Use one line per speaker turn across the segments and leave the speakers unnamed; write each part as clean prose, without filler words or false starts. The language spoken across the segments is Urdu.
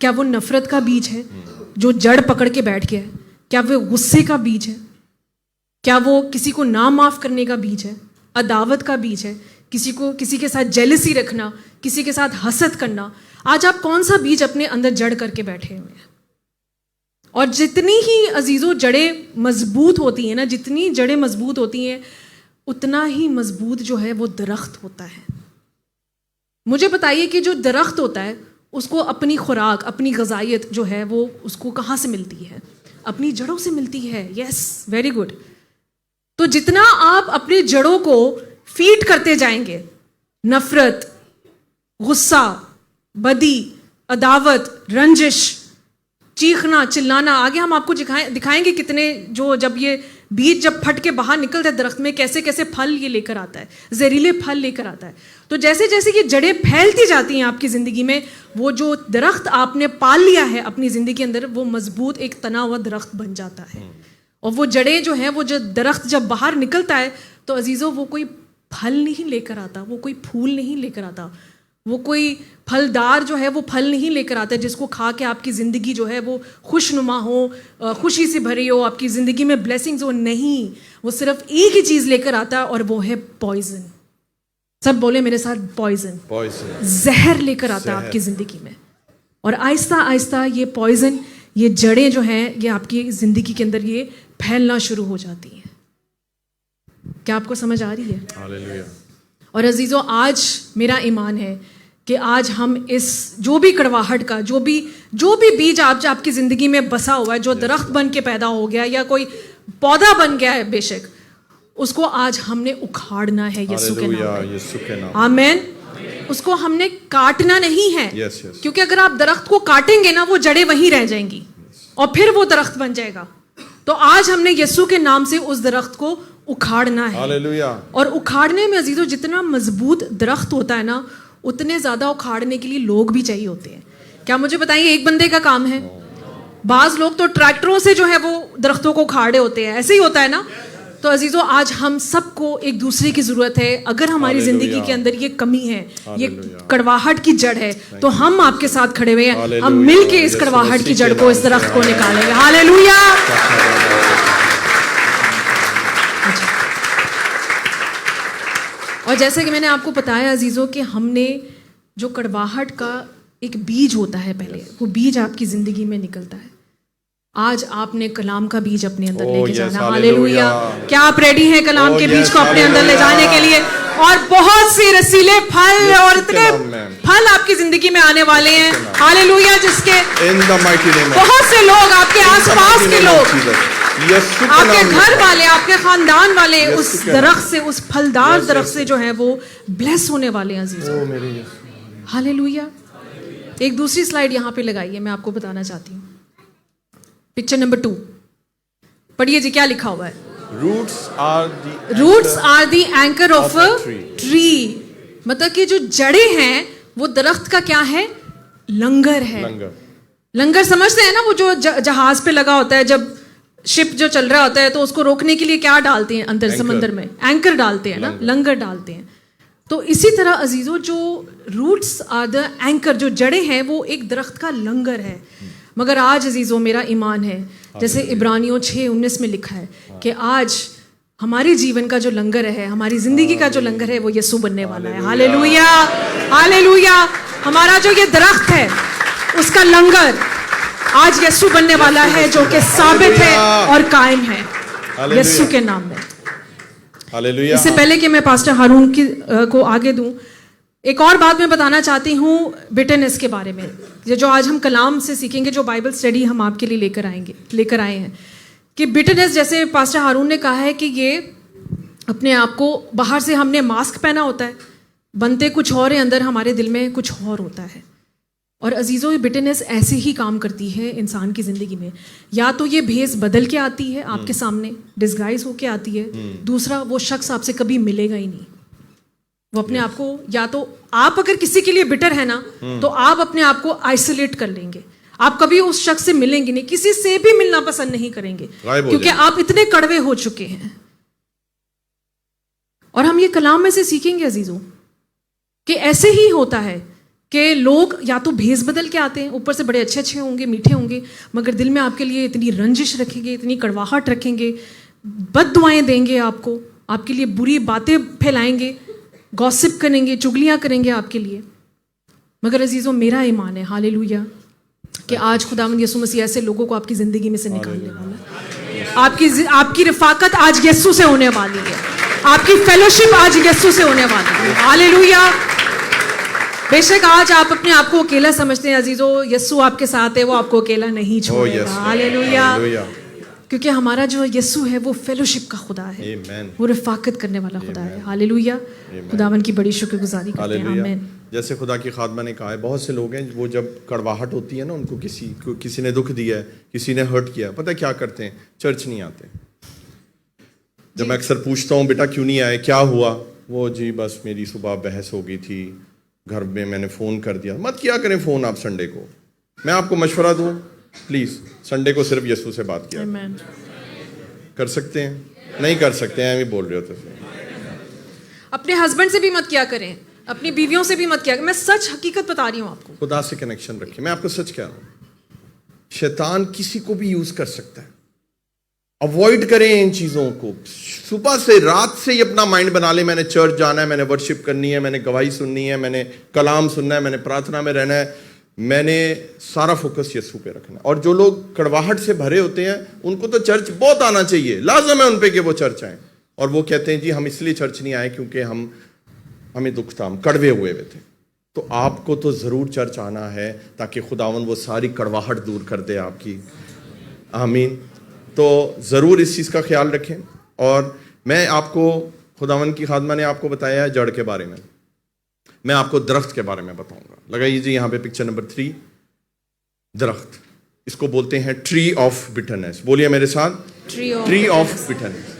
کیا وہ نفرت کا بیج ہے جو جڑ پکڑ کے بیٹھ گیا ہے؟ کیا وہ غصے کا بیج ہے؟ کیا وہ کسی کو نہ معاف کرنے کا بیج ہے؟ عداوت کا بیج ہے؟ کسی کے ساتھ جیلسی رکھنا، کسی کے ساتھ حسد کرنا؟ آج آپ کون سا بیج اپنے اندر جڑ کر کے بیٹھے ہوئے ہیں؟ اور جتنی ہی عزیزوں جڑیں مضبوط ہوتی ہیں نا، جتنی جڑیں مضبوط ہوتی ہیں اتنا ہی مضبوط جو ہے وہ درخت ہوتا ہے. مجھے بتائیے کہ جو درخت ہوتا ہے اس کو اپنی خوراک، اپنی غذائیت جو ہے وہ اس کو کہاں سے ملتی ہے؟ اپنی جڑوں سے ملتی ہے. یس، ویری گڈ. تو جتنا آپ اپنی جڑوں کو فیڈ کرتے جائیں گے، نفرت، غصہ، بدی، عداوت، رنجش، چیخنا، چلانا، آگے ہم آپ کو دکھائیں گے کتنے جو جب یہ بیج جب پھٹ کے باہر نکلتا ہے درخت میں کیسے کیسے پھل یہ لے کر آتا ہے، زہریلے پھل لے کر آتا ہے. تو جیسے جیسے یہ جڑیں پھیلتی جاتی ہیں آپ کی زندگی میں، وہ جو درخت آپ نے پال لیا ہے اپنی زندگی کے اندر وہ مضبوط ایک تنا ہوا درخت بن جاتا ہے. اور وہ جڑیں جو ہیں، وہ جو درخت جب باہر نکلتا ہے تو عزیزوں وہ کوئی پھل نہیں لے کر آتا، وہ کوئی پھول نہیں لے کر آتا، وہ کوئی پھلدار جو ہے وہ پھل نہیں لے کر آتا ہے جس کو کھا کے آپ کی زندگی جو ہے وہ خوش نما ہو، خوشی سے بھری ہو، آپ کی زندگی میں بلیسنگز ہو. نہیں، وہ صرف ایک ہی چیز لے کر آتا ہے اور وہ ہے پوائزن. سب بولے میرے ساتھ، پوائزن. زہر لے کر آتا ہے آپ کی زندگی میں. اور آہستہ آہستہ یہ پوائزن، یہ جڑیں جو ہیں یہ آپ کی زندگی کے اندر یہ پھیلنا شروع ہو جاتی ہیں. کیا آپ کو سمجھ آ رہی ہے؟
ہاللیلویا.
اور عزیزوں آج میرا ایمان ہے کہ آج ہم اس جو بھی کڑواہٹ کا جو بھی بیج آپ کی زندگی میں بسا ہوا ہے، جو درخت بن کے پیدا ہو گیا یا کوئی پودا بن گیا ہے بے شک، اس کو آج ہم نے اکھاڑنا ہے یسوع کے نام. آمین. اس کو ہم نے کاٹنا نہیں ہے، کیونکہ اگر آپ درخت کو کاٹیں گے نا وہ جڑیں وہیں رہ جائیں گی اور پھر وہ درخت بن جائے گا. تو آج ہم نے یسوع کے نام سے اس درخت کو اکھاڑنا ہے. اور اکھاڑنے میں عزیزوں جتنا مضبوط درخت ہوتا ہے نا اتنے زیادہ اکھاڑنے کے لیے لوگ بھی چاہیے ہوتے ہیں. کیا مجھے بتائیے ایک بندے کا کام ہے؟ بعض لوگ تو ٹریکٹروں سے جو ہے وہ درختوں کو اکھاڑے ہوتے ہیں، ایسے ہی ہوتا ہے نا. تو عزیزوں آج ہم سب کو ایک دوسرے کی ضرورت ہے. اگر ہماری زندگی کے اندر یہ کمی ہے، یہ کڑواہٹ کی جڑ ہے، تو ہم آپ کے ساتھ کھڑے ہوئے ہیں، ہم مل کے اس کڑواہٹ کی جڑ کو، اس درخت کو نکالیں گے. ہاللیلویا. اور جیسے کہ میں نے آپ کو بتایا عزیزوں کہ ہم نے جو کڑواہٹ کا ایک بیج ہوتا ہے پہلے، وہ بیج آپ کی زندگی میں نکلتا ہے. آج آپ نے کلام کا بیج اپنے اندر لے کے جانا. ہاللیلویا. کیا آپ ریڈی ہیں کلام کے بیج کو اپنے اندر لے جانے کے لیے؟ اور بہت سی رسیلے پھل اور اتنے پھل آپ کی زندگی میں آنے والے ہیں. ہاللیلویا. جس کے بہت سے لوگ آپ کے آس پاس کے لوگ، آپ کے گھر والے، آپ کے خاندان والے اس درخت سے، اس پھلدار درخت سے جو ہے وہ بلیس ہونے والے ہیں عزیزوں. ہاللیلویا. ایک دوسری سلائیڈ یہاں پہ لگائیے، میں آپ کو بتانا چاہتی ہوں. پکچر نمبر 2 پڑھیے جی، کیا لکھا ہوا ہے؟ Roots are the anchor of a tree. مطلب کہ جو جڑیں ہیں وہ درخت کا کیا ہے؟ لنگر ہے. لنگر سمجھتے ہیں نا، وہ جو جہاز پہ لگا ہوتا ہے، جب شپ جو چل رہا ہوتا ہے تو اس کو روکنے کے لیے کیا ڈالتے ہیں اندر سمندر میں؟ اینکر ڈالتے ہیں نا، لنگر ڈالتے ہیں. تو اسی طرح عزیزوں جو روٹس آر دا اینکر، جو جڑیں ہیں وہ ایک درخت کا لنگر ہے. مگر آج عزیزوں میرا ایمان ہے جیسے عبرانیوں 6:19 میں لکھا ہے کہ آج ہمارے جیون کا جو لنگر ہے، ہماری زندگی کا جو لنگر ہے وہ یسوع بننے والا ہے. ہاللیلویا. ہاللیلویا. ہمارا جو یہ درخت ہے اس کا لنگر آج یسوع بننے والا ہے، جو کہ ثابت ہے اور قائم ہے یسوع کے نام میں. اس سے پہلے کہ میں پاسٹر ہارون کو آگے دوں، ایک اور بات میں بتانا چاہتی ہوں بٹرنس کے بارے میں، جو آج ہم کلام سے سیکھیں گے، جو بائبل اسٹڈی ہم آپ کے لیے لے کر آئے ہیں. کہ بٹرنس، جیسے پاسٹر ہارون نے کہا ہے کہ یہ اپنے آپ کو، باہر سے ہم نے ماسک پہنا ہوتا ہے، بنتے کچھ اور ہیں، اندر ہمارے دل میں کچھ اور ہوتا ہے. اور عزیزوں یہ بٹرنس ایسے ہی کام کرتی ہے انسان کی زندگی میں. یا تو یہ بھیس بدل کے آتی ہے آپ کے سامنے، ڈسگائز ہو کے آتی ہے. دوسرا، وہ شخص آپ سے کبھی ملے گا ہی نہیں. وہ اپنے آپ کو، یا تو آپ اگر کسی کے لیے بٹر ہے نا تو آپ اپنے آپ کو آئسولیٹ کر لیں گے. آپ کبھی اس شخص سے ملیں گے نہیں، کسی سے بھی ملنا پسند نہیں کریں گے، کیونکہ آپ اتنے کڑوے ہو چکے ہیں. اور ہم یہ کلام میں سے سیکھیں گے عزیزوں کہ ایسے ہی ہوتا ہے کہ لوگ یا تو بھیس بدل کے آتے ہیں, اوپر سے بڑے اچھے اچھے ہوں گے, میٹھے ہوں گے, مگر دل میں آپ کے لیے اتنی رنجش رکھیں گے, اتنی کڑواہٹ رکھیں گے, بد دعائیں دیں گے آپ کے لیے بری باتیں پھیلائیں گے, گوسپ کریں گے, چگلیاں کریں گے آپ کے لیے. مگر عزیزوں, میرا ایمان ہے ہاللیلویا کہ آج خداوند یسوع مسیح ایسے لوگوں کو آپ کی زندگی میں سے نکالنے والا ہے. آپ کی رفاقت آج یسوع سے ہونے والی ہے, آپ کی فیلوشپ آج یسوع سے ہونے والی ہے. ہاللیلویا. بے شک آج آپ اپنے آپ کو اکیلا سمجھتے ہیں عزیزو, یسوع آپ کے ساتھ ہے, وہ آپ کو اکیلا نہیں چھوڑے گا. ہاللیلویا. کیونکہ ہمارا جو یسوع ہے وہ فیلوشپ کا خدا ہے, وہ رفاقت کرنے والا خدا ہے. ہاللیلویا. خداوند کی بڑی شکر گزاری کرتے ہیں. آمین.
جیسے خدا کی خادمہ نے کہا ہے, بہت سے لوگ ہیں وہ جب کڑواہٹ ہوتی ہے نا, ان کو کسی نے دکھ دیا ہے, کسی نے ہرٹ کیا, پتہ کیا کرتے ہیں, چرچ نہیں آتے. جب میں اکثر پوچھتا ہوں بیٹا کیوں نہیں آئے, کیا ہوا, وہ جی بس میری صبح بحث ہو گئی تھی گھر میں نے فون کر دیا. مت کیا کریں فون آپ سنڈے کو. میں آپ کو مشورہ دوں, پلیز سنڈے کو صرف یسوع سے بات کیا کر سکتے ہیں, نہیں کر سکتے ہیں, بول رہے ہوتے ہیں.
اپنے ہسبینڈ سے بھی مت کیا کریں, اپنی بیویوں سے بھی مت کیا کریں. میں سچ حقیقت بتا رہی ہوں آپ کو.
خدا سے کنیکشن رکھیں. میں آپ کو سچ کہہ رہا ہوں, شیطان کسی کو بھی یوز کر سکتا ہے. اوائڈ کریں ان چیزوں کو. صبح سے رات سے ہی اپنا مائنڈ بنا لیں, میں نے چرچ جانا ہے, میں نے ورشپ کرنی ہے, میں نے گواہی سننی ہے, میں نے کلام سننا ہے, میں نے پرارتھنا میں رہنا ہے, میں نے سارا فوکس یسوع پہ رکھنا ہے. اور جو لوگ کڑواہٹ سے بھرے ہوتے ہیں ان کو تو چرچ بہت آنا چاہیے, لازم ہے ان پہ کہ وہ چرچ آئیں. اور وہ کہتے ہیں جی ہم اس لیے چرچ نہیں آئے کیونکہ ہمیں دکھ تھا, ہم کڑوے ہوئے تھے. تو آپ کو تو ضرور چرچ آنا ہے تاکہ خداوند وہ ساری کڑواہٹ دور کر دے آپ کی. آمین. تو ضرور اس چیز کا خیال رکھیں. اور میں آپ کو, خداوند کی خادمہ نے آپ کو بتایا ہے جڑ کے بارے میں, میں آپ کو درخت کے بارے میں بتاؤں گا. لگائیے جی یہاں پہ پکچر نمبر 3, درخت. اس کو بولتے ہیں ٹری آف بٹرنس. بولیے میرے ساتھ, ٹری آف بٹرنس.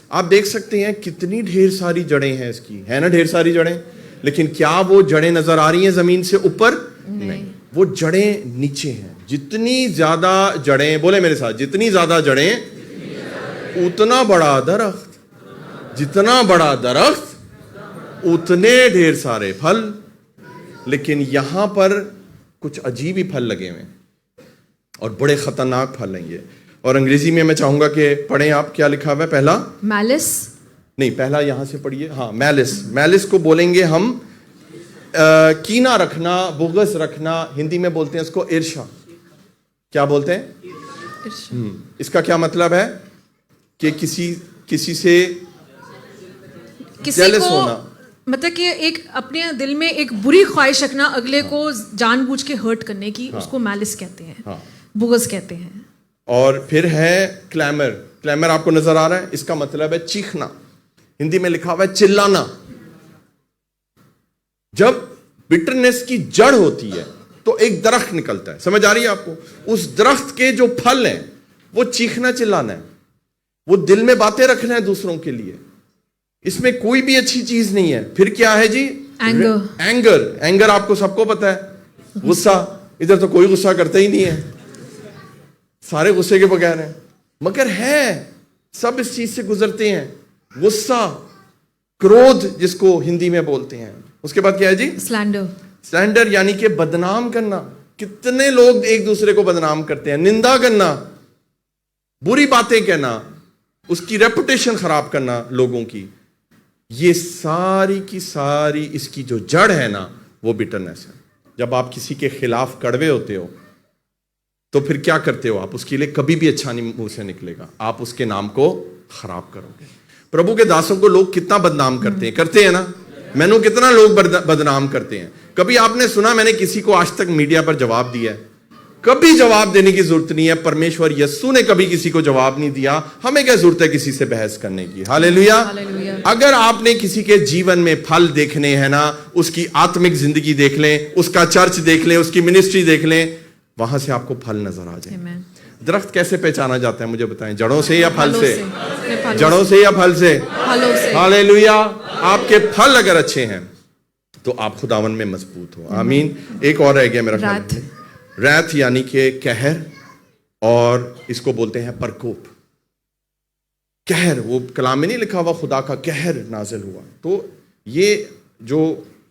آپ دیکھ سکتے ہیں کتنی ڈھیر ساری جڑیں ہیں اس کی, ہے نا, ڈھیر ساری جڑیں. لیکن کیا وہ جڑیں نظر آ رہی ہیں زمین سے اوپر؟ نہیں, وہ جڑیں نیچے ہیں. جتنی زیادہ جڑیں, بولے میرے ساتھ, جتنی زیادہ جڑیں اتنا بڑا درخت, جتنا بڑا درخت اتنے ڈھیر سارے پھل. لیکن یہاں پر کچھ عجیب ہی پھل لگے ہوئے اور بڑے خطرناک پھل ہیں یہ. اور انگریزی میں میں چاہوں گا کہ پڑھیں آپ, کیا لکھا ہوا ہے پہلا؟ میلس. نہیں, پہلا یہاں سے پڑھیے. ہاں, میلس. میلس کو بولیں گے ہم کینہ رکھنا, بغض رکھنا. ہندی میں بولتے ہیں اس کو عرشا. کیا بولتے ہیں؟ اس کا کیا مطلب ہے کہ کسی سے جیلس ہونا,
مطلب کہ ایک اپنے دل میں ایک بری خواہش رکھنا, اگلے کو جان بوجھ کے ہرٹ کرنے کی, اس کو میلس کہتے ہیں, بغض کہتے ہیں.
اور پھر ہے کلیمر. کلیمر آپ کو نظر آ رہا ہے, اس کا مطلب ہے چیخنا. ہندی میں لکھا ہوا ہے چلانا. جب بٹرنس کی جڑ ہوتی ہے تو ایک درخت نکلتا ہے, سمجھ آ رہی ہے آپ کو؟ اس درخت کے جو پھل ہیں وہ چیخنا چلانا ہے, وہ دل میں باتیں رکھنا ہے دوسروں کے لیے. اس میں کوئی بھی اچھی چیز نہیں ہے. پھر کیا ہے جی؟ اینگر. اینگر آپ کو سب کو پتا ہے, غصہ. ادھر تو کوئی غصہ کرتا ہی نہیں ہے, سارے غصے کے بغیر ہیں. مگر ہے, سب اس چیز سے گزرتے ہیں. غصہ, کرودھ جس کو ہندی میں بولتے ہیں. اس کے بعد کیا ہے جی؟ سلینڈر. سلینڈر یعنی کہ بدنام کرنا. کتنے لوگ ایک دوسرے کو بدنام کرتے ہیں. نندا کرنا, بری باتیں کہنا, اس کی ریپوٹیشن خراب کرنا لوگوں کی. یہ ساری کی ساری اس کی جو جڑ ہے نا وہ بٹرنس ہے. جب آپ کسی کے خلاف کڑوے ہوتے ہو تو پھر کیا کرتے ہو آپ؟ اس کے لیے کبھی بھی اچھا نہیں منہ سے نکلے گا, آپ اس کے نام کو خراب کرو گے. پربھو کے داسوں کو لوگ کتنا بدنام کرتے ہیں نا. میں نے کتنا لوگ بدنام کرتے ہیں. کبھی آپ نے سنا میں نے کسی کو آج تک میڈیا پر جواب دیا ہے؟ کبھی جواب دینے کی ضرورت نہیں ہے. پرمیشور یسوع نے کبھی کسی کو جواب نہیں دیا. ہمیں کیا ضرورت ہے کسی سے بحث کرنے کی؟ ہاللیلویا. اگر آپ نے کسی کے جیون میں پھل دیکھنے ہیں نا, اس کی آتمک زندگی دیکھ لیں, اس کا چرچ دیکھ لیں, اس کی منسٹری دیکھ لیں, وہاں سے آپ کو پھل نظر آ جائیں. درخت کیسے پہچانا جاتا ہے مجھے بتائیں؟ جڑوں سے یا پھل سے؟ جڑوں سے یا پھل سے؟ ہاللیلویا. آپ کے پھل اگر اچھے ہیں تو آپ خداوند میں مضبوط ہو. آمین. ایک اور رہ گیا میرا خیال. ریت یعنی کہ قہر, اور اس کو بولتے ہیں پرکوپ. قہر, وہ کلام میں نہیں لکھا ہوا خدا کا قہر نازل ہوا. تو یہ جو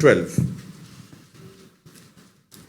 12,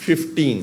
15।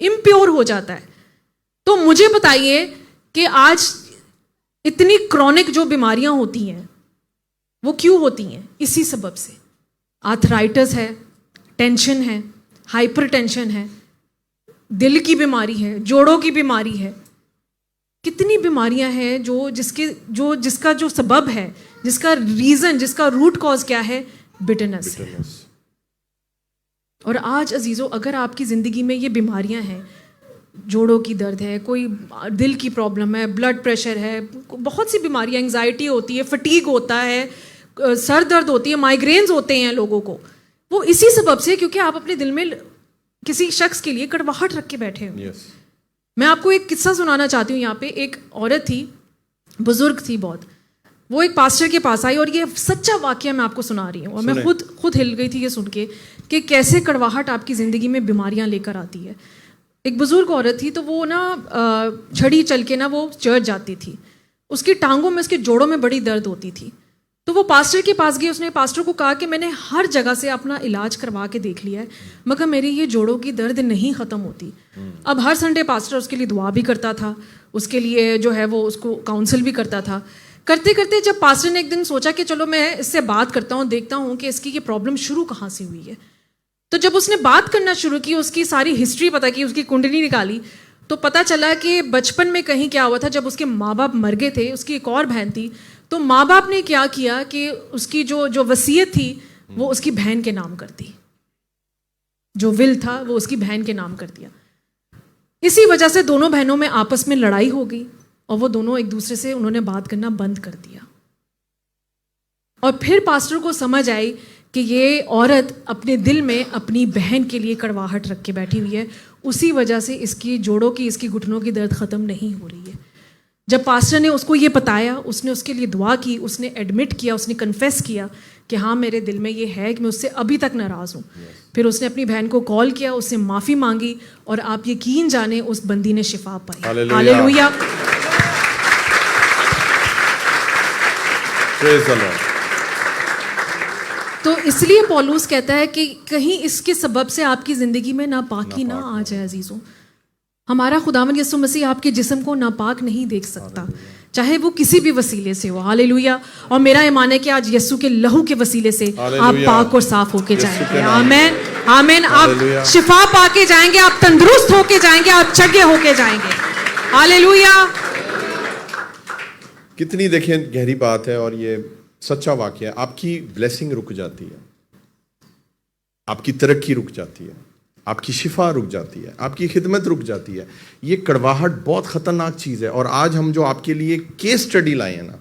امپیور ہو جاتا ہے. تو مجھے بتائیے کہ آج اتنی کرونک جو بیماریاں ہوتی ہیں وہ کیوں ہوتی ہیں؟ اسی سبب سے. آرتھرائٹس ہے, ٹینشن ہے, ہائپر ٹینشن ہے, دل کی بیماری ہے, جوڑوں کی بیماری ہے. کتنی بیماریاں ہیں جس کا جو سبب ہے, جس کا ریزن, جس کا روٹ کاز کیا ہے؟ بٹرنس ہے. اور آج عزیزو اگر آپ کی زندگی میں یہ بیماریاں ہیں, جوڑوں کی درد ہے, کوئی دل کی پرابلم ہے, بلڈ پریشر ہے, بہت سی بیماریاں, انگزائٹی ہوتی ہے, فٹیگ ہوتا ہے, سر درد ہوتی ہے, مائیگرینز ہوتے ہیں لوگوں کو, وہ اسی سبب سے کیونکہ آپ اپنے دل میں کسی شخص کے لیے کڑواہٹ رکھ کے بیٹھے ہوئے. میں آپ کو ایک قصہ سنانا چاہتی ہوں. یہاں پہ ایک عورت تھی, بزرگ تھی بہت, وہ ایک پاسٹر کے پاس آئی, اور یہ سچا واقعہ میں آپ کو سنا رہی ہوں, اور میں خود ہل گئی تھی یہ سن کے کہ کیسے کڑواہٹ آپ کی زندگی میں بیماریاں لے کر آتی ہے. ایک بزرگ عورت تھی, تو وہ نا چھڑی چل کے نا وہ چرچ جاتی تھی. اس کی ٹانگوں میں, اس کے جوڑوں میں بڑی درد ہوتی تھی. تو وہ پاسٹر کے پاس گئی. اس نے پاسٹر کو کہا کہ میں نے ہر جگہ سے اپنا علاج کروا کے دیکھ لیا ہے, مگر میری یہ جوڑوں کی درد نہیں ختم ہوتی. اب ہر سنڈے پاسٹر اس کے لیے دعا بھی کرتا تھا, اس کے لیے جو ہے وہ اس کو کاؤنسل بھی کرتا تھا. کرتے کرتے جب پاسٹر نے ایک دن سوچا کہ چلو میں اس سے بات کرتا ہوں, دیکھتا ہوں کہ اس کی یہ پرابلم شروع کہاں سے ہوئی ہے. تو جب اس نے بات کرنا شروع کی, اس کی ساری ہسٹری پتہ کی, اس کی کنڈلی نکالی, تو پتہ چلا کہ بچپن میں کہیں کیا ہوا تھا. جب اس کے ماں باپ مر گئے تھے, اس کی ایک اور بہن تھی, تو ماں باپ نے کیا کیا کہ اس کی جو وصیت تھی وہ اس کی بہن کے نام کر دی. جو ول تھا وہ اس کی بہن کے نام کر دیا. اسی وجہ سے دونوں بہنوں میں آپس میں لڑائی ہو گئی, اور وہ دونوں ایک دوسرے سے انہوں نے بات کرنا بند کر دیا. اور پھر پاسٹر کو سمجھ آئی کہ یہ عورت اپنے دل میں اپنی بہن کے لیے کڑواہٹ رکھ کے بیٹھی ہوئی ہے, اسی وجہ سے اس کی جوڑوں کی, اس کی گھٹنوں کی درد ختم نہیں ہو رہی ہے. جب پاسٹر نے اس کو یہ بتایا, اس نے اس کے لیے دعا کی, اس نے ایڈمٹ کیا, اس نے کنفیس کیا کہ ہاں میرے دل میں یہ ہے کہ میں اس سے ابھی تک ناراض ہوں. پھر اس نے اپنی بہن کو کال کیا, اس سے معافی مانگی, اور آپ یقین جانیں اس بندی نے شفا پائی. ہاللیلویا. تو اس لیے پولوس کہتا ہے کہ کہیں اس کے سبب سے آپ کی زندگی میں ناپاکی نہ آ جائے. عزیزوں, ہمارا خداوند یسوع مسیح آپ کے جسم کو ناپاک نہیں دیکھ سکتا, چاہے وہ کسی بھی وسیلے سے ہو. ہاللیلویا. اور میرا ایمان ہے کہ آج یسوع کے لہو کے وسیلے سے آپ پاک اور صاف ہو کے جائیں گے. آمین آمین. آپ شفا پا کے جائیں گے, آپ تندرست ہو کے جائیں گے, آپ چگے ہو کے جائیں گے. ہاللیلویا.
کتنی دیکھیں گہری بات ہے, اور یہ سچا واقعہ ہے. آپ کی بلیسنگ رک جاتی ہے, آپ کی ترقی رک جاتی ہے, آپ کی شفا رک جاتی ہے, آپ کی خدمت رک جاتی ہے. یہ کڑواہٹ بہت خطرناک چیز ہے. اور آج ہم جو آپ کے لیے کیس اسٹڈی لائے ہیں نا,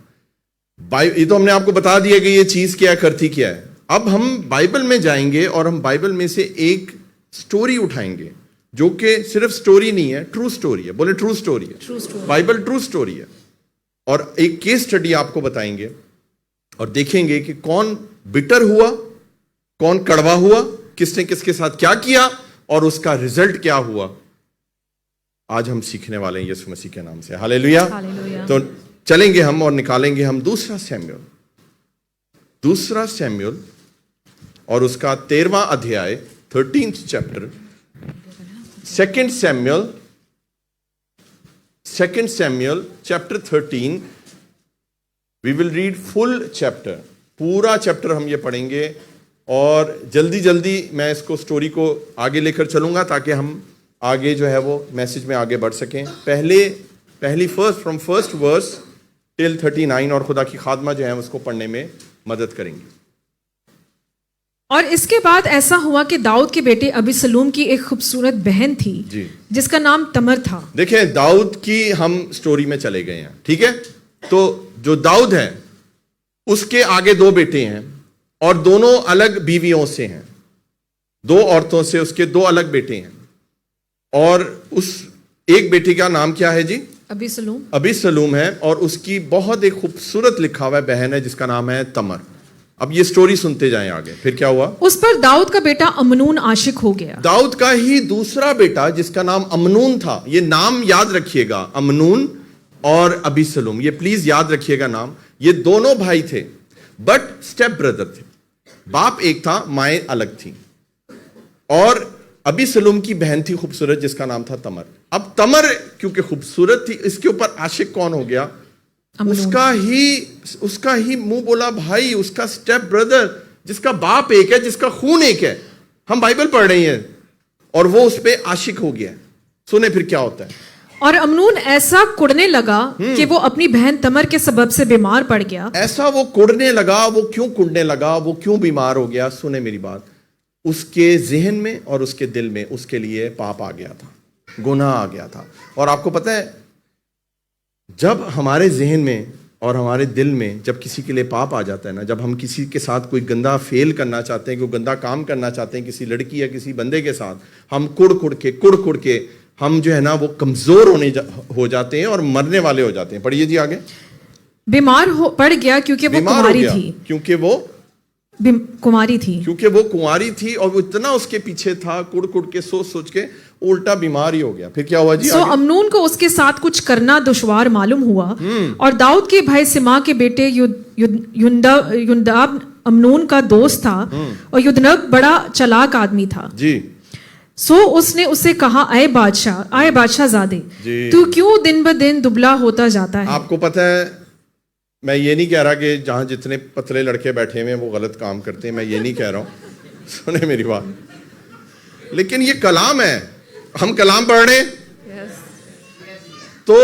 یہ تو ہم نے آپ کو بتا دیا کہ یہ چیز کیا ہے, کرتی کیا ہے. اب ہم بائبل میں جائیں گے, اور ہم بائبل میں سے ایک سٹوری اٹھائیں گے جو کہ صرف سٹوری نہیں ہے, ٹرو سٹوری ہے. بولے ٹرو سٹوری ہے. بائبل ٹرو سٹوری ہے. اور ایک کیس اسٹڈی آپ کو بتائیں گے, اور دیکھیں گے کہ کون بٹر ہوا, کون کڑوا ہوا, کس نے کس کے ساتھ کیا کیا, اور اس کا رزلٹ کیا ہوا. آج ہم سیکھنے والے ہیں یسوع مسیح کے نام سے. ہاللیلویا. تو چلیں گے ہم اور نکالیں گے ہم دوسرا سیموئل اور اس کا 13واں ادھیائے, 13th chapter. Second Samuel chapter 13. We will read full chapter. پورا چیپٹر ہم یہ پڑھیں گے, اور جلدی میں اس کو سٹوری کو آگے لے کر چلوں گا تاکہ ہم آگے جو ہے وہ میسج میں آگے بڑھ سکیں. پہلی فرام فرسٹ ورس ٹل 39, اور خدا کی خادمہ جو ہے اس کو پڑھنے میں مدد کریں گے.
اور اس کے بعد ایسا ہوا کہ داؤد کے بیٹے ابیسلوم کی ایک خوبصورت بہن تھی جس کا نام تمر تھا.
دیکھیں داؤد کی ہم سٹوری میں چلے گئے ہیں, ٹھیک ہے. تو جو داؤد ہے اس کے آگے 2 بیٹے ہیں, اور دونوں الگ بیویوں سے ہیں, 2 عورتوں سے اس کے 2 الگ بیٹے ہیں. اور اس ایک بیٹی کا نام کیا ہے جی؟ ابیسلوم ہے, اور اس کی بہت ایک خوبصورت لکھا ہوا بہن ہے جس کا نام ہے تمر. اب یہ سٹوری سنتے جائیں آگے. پھر کیا ہوا؟
اس پر داؤد کا بیٹا امنون عاشق ہو گیا.
داؤد کا ہی دوسرا بیٹا جس کا نام امنون تھا, یہ نام یاد رکھیے گا, امنون اور ابیسلوم, یہ پلیز یاد رکھیے گا نام. یہ دونوں بھائی تھے, بٹ سٹیپ بردر تھے. باپ ایک تھا, مائیں الگ تھیں. اور ابی سلوم کی بہن تھی خوبصورت جس کا نام تھا تمر. اب تمر کیونکہ خوبصورت تھی, اس کے اوپر عاشق کون ہو گیا؟ اس کا ہی منہ بولا بھائی, اس کا سٹیپ بردر جس کا باپ ایک ہے, جس کا خون ایک ہے. ہم بائبل پڑھ رہے ہیں اور وہ اس پہ عاشق ہو گیا. سنیں پھر کیا ہوتا ہے.
اور امنون ایسا کڑنے لگا کہ وہ اپنی بہن تمر کے سبب سے بیمار پڑ گیا.
ایسا وہ کڑنے لگا, وہ کیوں کڑنے لگا, وہ کیوں بیمار ہو گیا؟ سنیں میری بات, اس کے ذہن میں اور اس کے دل میں اس کے لیے پاپ آ گیا تھا, گناہ آ گیا تھا. اور آپ کو پتہ ہے جب ہمارے ذہن میں اور ہمارے دل میں جب کسی کے لیے پاپ آ جاتا ہے نا, جب ہم کسی کے ساتھ کوئی گندا فیل کرنا چاہتے ہیں, کوئی گندا کام کرنا چاہتے ہیں کسی لڑکی یا کسی بندے کے ساتھ, ہم کڑ کے ہم جو ہے نا وہ کمزور ہو جاتے ہیں اور مرنے والے ہو جاتے ہیں. پڑھیے جی آگے.
بیمار پڑ گیا کیونکہ وہ کماری تھی.
کیونکہ وہ کنواری تھی اور وہ اتنا اس کے پیچھے تھا, کڑ کے سوچ کے الٹا بیمار ہی ہو گیا. پھر کیا ہوا جی؟
سو امنون کو اس کے ساتھ کچھ کرنا دشوار معلوم ہوا, اور داؤد کے بھائی سما کے بیٹے ینداب امنون کا دوست تھا, اور یدنب بڑا چلاک آدمی تھا
جی.
سو اس نے اسے کہا, اے بادشاہ زادے, تو کیوں دن بدن دبلا ہوتا جاتا ہے؟
آپ کو پتہ ہے, میں یہ نہیں کہہ رہا کہ جہاں جتنے پتلے لڑکے بیٹھے ہوئے ہیں وہ غلط کام کرتے ہیں, میں یہ نہیں کہہ رہا ہوں, سنیں میری بات. لیکن یہ کلام ہے, ہم کلام پڑھ رہے ہیں, تو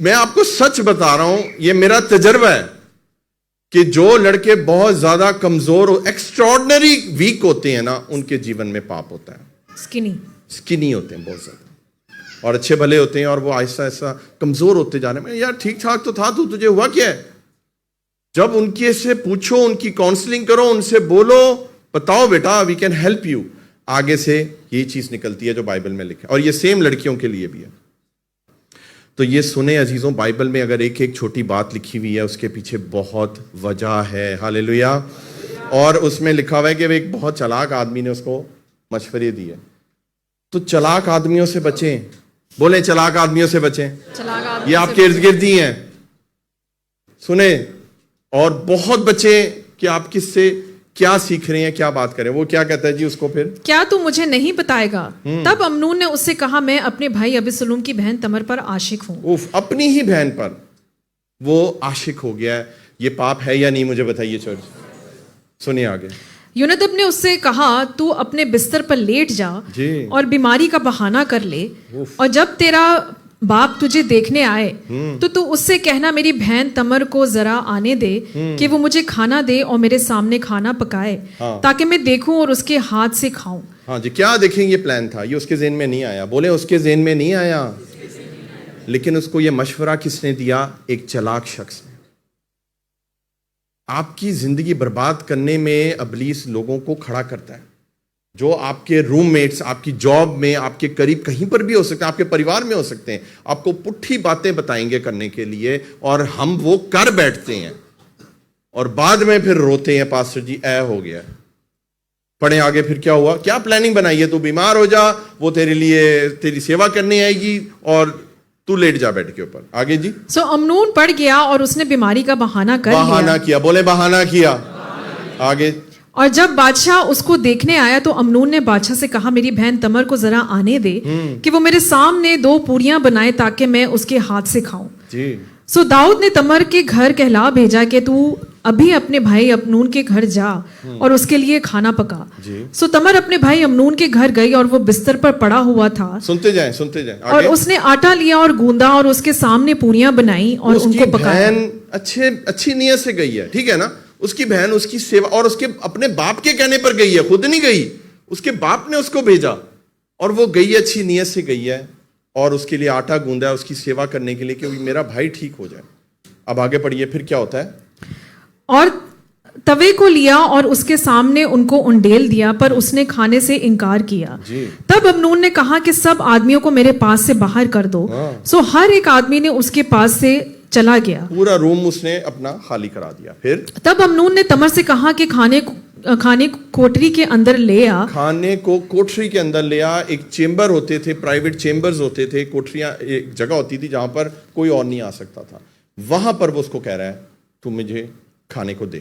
میں آپ کو سچ بتا رہا ہوں, یہ میرا تجربہ ہے کہ جو لڑکے بہت زیادہ کمزور ایکسٹراڈنری ویک ہوتے ہیں نا, ان کے جیون میں پاپ ہوتا ہے. سکنی ہوتے ہیں بہت زیادہ, اور اچھے بھلے ہوتے ہیں اور وہ آہستہ آہستہ کمزور ہوتے جا رہے ہیں. یار ٹھیک ٹھاک تو تھا, تو تجھے ہوا کیا ہے؟ جب ان کے سے پوچھو, ان کی کاؤنسلنگ کرو, ان سے بولو, بتاؤ بیٹا وی کین ہیلپ یو, آگے سے یہی چیز نکلتی ہے جو بائبل میں لکھا ہے. اور یہ سیم لڑکیوں کے لیے بھی ہے. تو یہ سنیں عزیزوں, بائبل میں اگر ایک چھوٹی بات لکھی ہوئی ہے, اس کے پیچھے بہت وجہ ہے. ہاللیلویا. اور اس میں لکھا ہوا ہے کہ ایک بہت چلاک آدمی نے اس کو مشورے دیے. تو چلاک آدمیوں سے بچیں. بولیں چلاک آدمیوں سے بچیں. یہ آپ کے ارد گرد ہی ہیں. سنیں, اور بہت بچیں کہ آپ کس سے کیا سیکھ رہے ہیں, کیا بات کریں. وہ کیا کہتا ہے جی اس کو پھر؟ کیا
تو مجھے نہیں بتائے گا؟ تب امنون نے اس سے کہا, میں اپنے بھائی ابیسلوم کی بہن تمر پر عاشق ہوں.
اپنی ہی بہن پر وہ عاشق ہو گیا ہے. یہ پاپ ہے یا نہیں مجھے بتائیے چرچ. سنیے آگے.
یونادب نے اس سے کہا, تو اپنے بستر پر لیٹ جا اور بیماری کا بہانہ کر لے, اور جب تیرا باپ تجھے دیکھنے آئے تو اس سے کہنا, میری بہن تمر کو ذرا آنے دے کہ وہ مجھے کھانا دے اور میرے سامنے کھانا پکائے, تاکہ میں دیکھوں اور اس کے ہاتھ سے کھاؤں.
ہاں جی, کیا دیکھیں, یہ پلان تھا, یہ اس کے ذہن میں نہیں آیا. بولے اس کے ذہن میں نہیں آیا, لیکن اس کو یہ مشورہ کس نے دیا؟ ایک چلاک شخص نے. آپ کی زندگی برباد کرنے میں ابلیس لوگوں کو کھڑا کرتا ہے, جو آپ کے روم میٹس, آپ کی جاب میں, آپ کے قریب کہیں پر بھی ہو سکتے ہیں, آپ کے پریوار میں ہو سکتے ہیں, آپ کو پٹھی باتیں بتائیں گے کرنے کے لیے, اور ہم وہ کر بیٹھتے ہیں اور بعد میں پھر روتے ہیں, پاسٹر جی اے ہو گیا. پڑھیں آگے. پھر کیا ہوا؟ کیا پلاننگ بنائی ہے؟ تو بیمار ہو جا, وہ تیرے لیے تیری سیوا کرنے آئے گی, اور تو لیٹ جا بیڈ کے اوپر. آگے جی.
سو امنون پڑ گیا اور اس نے بیماری کا بہانہ
کیا. بولے بہانہ کیا. آگے.
اور جب بادشاہ اس کو دیکھنے آیا تو امنون نے بادشاہ سے کہا, میری بہن تمر کو ذرا آنے دے کہ وہ میرے سامنے 2 پوریاں بنائے تاکہ میں اس کے ہاتھ سے کھاؤں. سو داؤد نے تمر کے گھر کہلا بھیجا کہ تو ابھی اپنے بھائی امنون کے گھر جا اور اس کے لیے کھانا پکا. سو تمر اپنے بھائی امنون کے گھر گئی اور وہ بستر پر پڑا ہوا تھا.
سنتے جائیں.
اور اس نے آٹا لیا اور گوندا اور اس کے سامنے پوریاں بنائی اور ان کو پکایا.
اچھی نیت سے گئی ہے, ٹھیک ہے نا. اس کی بہن اس کی سیوا, اور اس کے اپنے باپ کے کہنے پر گئی ہے, خود نہیں گئی, اس کے باپ نے اس کو بھیجا, اور وہ گئی ہے, اچھی نیت سے گئی ہے, اور اس کے لیے آٹا گوندا ہے اس کی سیوا کرنے کے لیے کہ میرا بھائی ٹھیک ہو جائے. اب آگے پڑھیے. پھر کیا ہوتا ہے؟
اور توے کو لیا اور اس کے سامنے ان کو انڈیل دیا, پر اس نے کھانے سے انکار کیا. تب امنون نے کہا کہ سب آدمیوں کو میرے پاس سے باہر کر دو. سو ہر ایک آدمی نے اس کے پاس سے چلا گیا. پورا
روم اس نے اپنا خالی کرا دیا. پھر
تب امنون نے تمر سے کہا کہ کھانے کوٹری کے اندر لے آ.
کھانے کو کوٹری کے اندر لے آ. ایک چیمبر ہوتے تھے, پرائیویٹ چیمبرز ہوتے تھے, کوٹریاں ایک جگہ ہوتی تھی جہاں پر کوئی اور نہیں آ سکتا تھا. وہاں پر وہ اس کو کہہ رہا ہے, تو مجھے کھانے کو دے.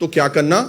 تو کیا کرنا؟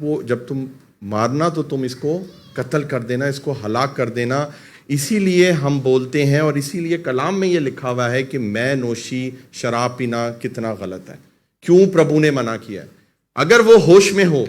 کو, جب تم مارنا تو تم اس کو قتل کر دینا, اس کو ہلاک کر دینا. اسی لیے ہم بولتے ہیں اور اسی لیے کلام میں یہ لکھا ہوا ہے کہ میں نوشی, شراب پینا کتنا غلط ہے. کیوں پربھو نے منع کیا ہے؟ اگر وہ ہوش میں ہو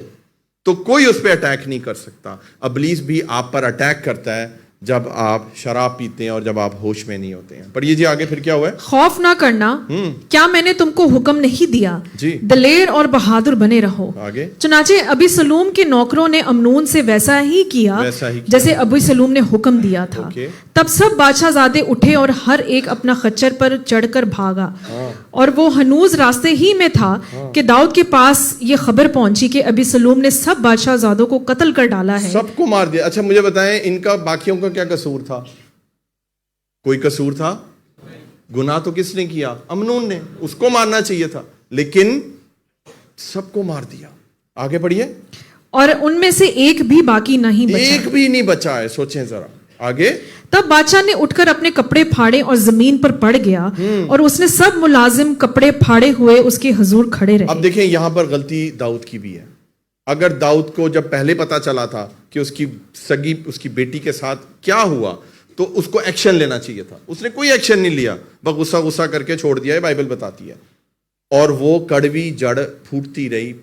تو کوئی اس پہ اٹیک نہیں کر سکتا. ابلیس بھی آپ پر اٹیک کرتا ہے جب آپ شراب پیتے ہیں اور جب آپ ہوش میں نہیں ہوتے ہیں. پڑھیے جی آگے پھر کیا ہوا ہے.
خوف نہ کرنا, کیا میں نے تم کو حکم نہیں دیا؟
جی
دلیر اور بہادر بنے رہو.
آگے
چنانچہ ابی سلوم کے نوکروں نے امنون سے ویسا ہی کیا جیسے ابی سلوم نے حکم دیا تھا. تب سب بادشاہ زادے اٹھے اور ہر ایک اپنا خچر پر چڑھ کر بھاگا. اور وہ ہنوز راستے ہی میں تھا کہ داؤد کے پاس یہ خبر پہنچی کہ ابی سلوم نے سب بادشاہ زادوں کو قتل کر ڈالا ہے,
سب کو مار دیا. اچھا مجھے بتائیں, ان کا باقیوں کا کیا قصور تھا؟ کوئی قصور تھا؟ گناہ تو کس نے کیا؟ امنون نے. اس کو مارنا چاہیے تھا لیکن سب کو مار دیا. آگے پڑھیے.
اور ان میں سے ایک بھی باقی نہیں بچا.
ایک بھی نہیں بچا ہے. سوچیں ذرا آگے.
تب بادشاہ نے اٹھ کر اپنے کپڑے پھاڑے اور زمین پر پڑ گیا, اور اس نے سب ملازم کپڑے پھاڑے ہوئے اس کے حضور کھڑے رہے.
اب دیکھیں یہاں پر غلطی داؤد کی بھی ہے. اگر داؤد کو جب پہلے پتا چلا تھا کہ اس کی سگی, اس کی بیٹی کے ساتھ کیا ہوا, تو اس کو ایکشن لینا چاہیے تھا. اس نے کوئی ایکشن نہیں لیا, بس غصہ کر کے چھوڑ دیا ہے, بائبل بتاتی ہے. اور وہ کڑوی جڑ پھوٹتی رہی,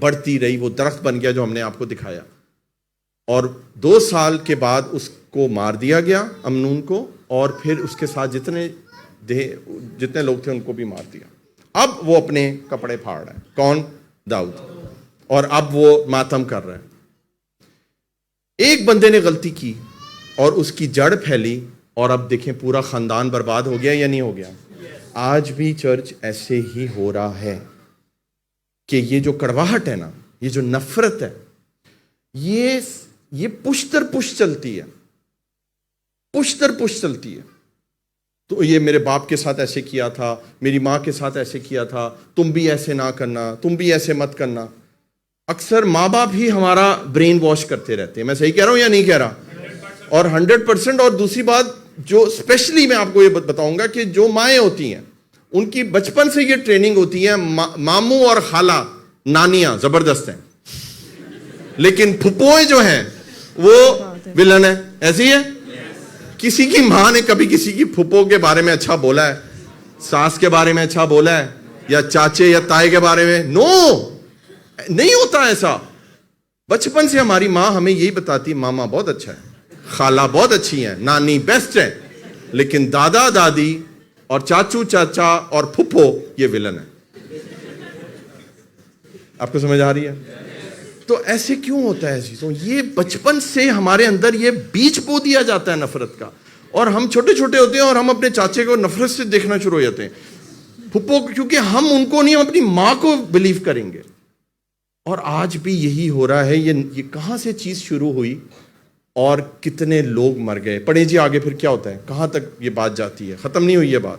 بڑھتی رہی, وہ درخت بن گیا جو ہم نے آپ کو دکھایا. اور 2 سال کے بعد اس کو مار دیا گیا, امنون کو, اور پھر اس کے ساتھ جتنے لوگ تھے ان کو بھی مار دیا. اب وہ اپنے کپڑے پھاڑ رہا ہے. کون؟ داؤد. اور اب وہ ماتم کر رہا ہے. ایک بندے نے غلطی کی اور اس کی جڑ پھیلی, اور اب دیکھیں پورا خاندان برباد ہو گیا یا نہیں ہو گیا؟ آج بھی چرچ ایسے ہی ہو رہا ہے کہ یہ جو کڑواہٹ ہے نا, یہ جو نفرت ہے, یہ پشت در پشت چلتی ہے. تو یہ میرے باپ کے ساتھ ایسے کیا تھا, میری ماں کے ساتھ ایسے کیا تھا, تم بھی ایسے نہ کرنا, تم بھی ایسے مت کرنا. اکثر ماں باپ ہی ہمارا برین واش کرتے رہتے ہیں. میں صحیح کہہ رہا ہوں یا نہیں کہہ رہا؟ اور 100%. اور دوسری بات جو اسپیشلی میں آپ کو یہ بتاؤں گا کہ جو مائیں ہوتی ہیں ان کی بچپن سے یہ ٹریننگ ہوتی ہے. ماموں اور خالہ, نانیاں زبردست ہیں, لیکن پھپھوئیں جو ہیں وہ ولن ہیں. ایسی ہے؟ کسی کی ماں نے کبھی کسی کی پھپھو کے بارے میں اچھا بولا ہے؟ ساس کے بارے میں اچھا بولا ہے؟ یا چاچے یا تائے کے بارے میں؟ نو, نہیں ہوتا ایسا. بچپن سے ہماری ماں ہمیں یہی بتاتی, ماما بہت اچھا ہے, خالہ بہت اچھی ہیں, نانی بیسٹ ہے, لیکن دادا دادی اور چاچو چاچا اور پھپھو یہ ولن ہے. آپ کو سمجھ آ رہی ہے؟ تو ایسے کیوں ہوتا ہے چیزوں؟ یہ بچپن سے ہمارے اندر یہ بیج بو دیا جاتا ہے نفرت کا, اور ہم چھوٹے چھوٹے ہوتے ہیں اور ہم اپنے چاچے کو نفرت سے دیکھنا شروع ہو جاتے ہیں, پھپھو, کیونکہ ہم ان کو نہیں, ہم اپنی ماں کو بلیو کریں گے. اور آج بھی یہی ہو رہا ہے. یہ کہاں سے چیز شروع ہوئی اور کتنے لوگ مر گئے؟ پڑھیں جی آگے پھر کیا ہوتا ہے, کہاں تک یہ بات جاتی ہے, ختم نہیں ہوئی یہ بات.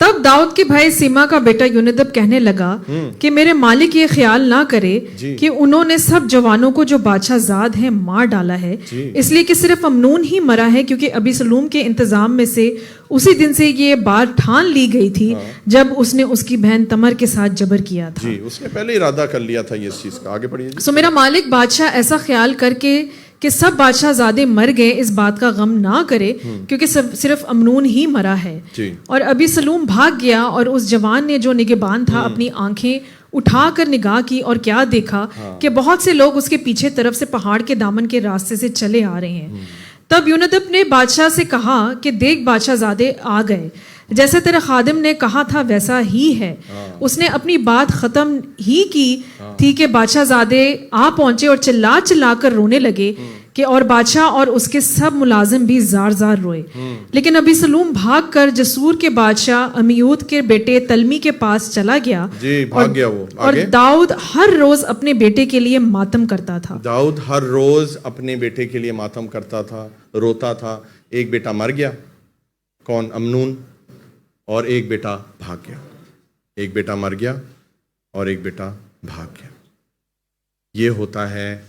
تب داؤد کے بھائی سیما کا بیٹا یونیدب کہنے لگا کہ میرے مالک یہ خیال نہ کرے کہ انہوں نے سب جوانوں کو جو بادشاہ زاد ہیں مار ڈالا ہے, اس لیے کہ صرف امنون ہی مرا ہے, کیونکہ ابی سلوم کے انتظام میں سے اسی دن سے یہ بات ٹھان لی گئی تھی جب اس نے اس کی بہن تمر کے ساتھ جبر کیا تھا.
جی, اس نے پہلے ارادہ کر لیا تھا یہ چیز کا. آگے پڑھیے.
سو میرا مالک بادشاہ ایسا خیال کر کے کہ سب بادشاہ زادے مر گئے اس بات کا غم نہ کرے, کیونکہ صرف امنون ہی مرا ہے. اور ابی سلوم بھاگ گیا, اور اس جوان نے جو نگہبان تھا اپنی آنکھیں اٹھا کر نگاہ کی اور کیا دیکھا کہ بہت سے لوگ اس کے پیچھے طرف سے پہاڑ کے دامن کے راستے سے چلے آ رہے ہیں. تب یونیدب نے بادشاہ سے کہا کہ دیکھ بادشاہ زادے آ گئے, جیسے تیرے خادم نے کہا تھا ویسا ہی ہے. اس نے اپنی بات ختم ہی کی تھی کہ بادشاہ زادے آ پہنچے اور چلا کر رونے لگے کہ اور بادشاہ اور اس کے سب ملازم بھی زار زار روئے. لیکن ابی سلوم بھاگ کر جسور کے بادشاہ امیود کے بیٹے تلمی کے پاس چلا گیا. اور داؤد ہر روز اپنے بیٹے کے لیے ماتم کرتا تھا.
داؤد ہر روز اپنے بیٹے کے لیے ماتم کرتا تھا, روتا تھا. ایک بیٹا مر گیا, کون؟ امنون. اور ایک بیٹا بھاگ گیا. ایک بیٹا مر گیا اور ایک بیٹا بھاگ گیا. یہ ہوتا ہے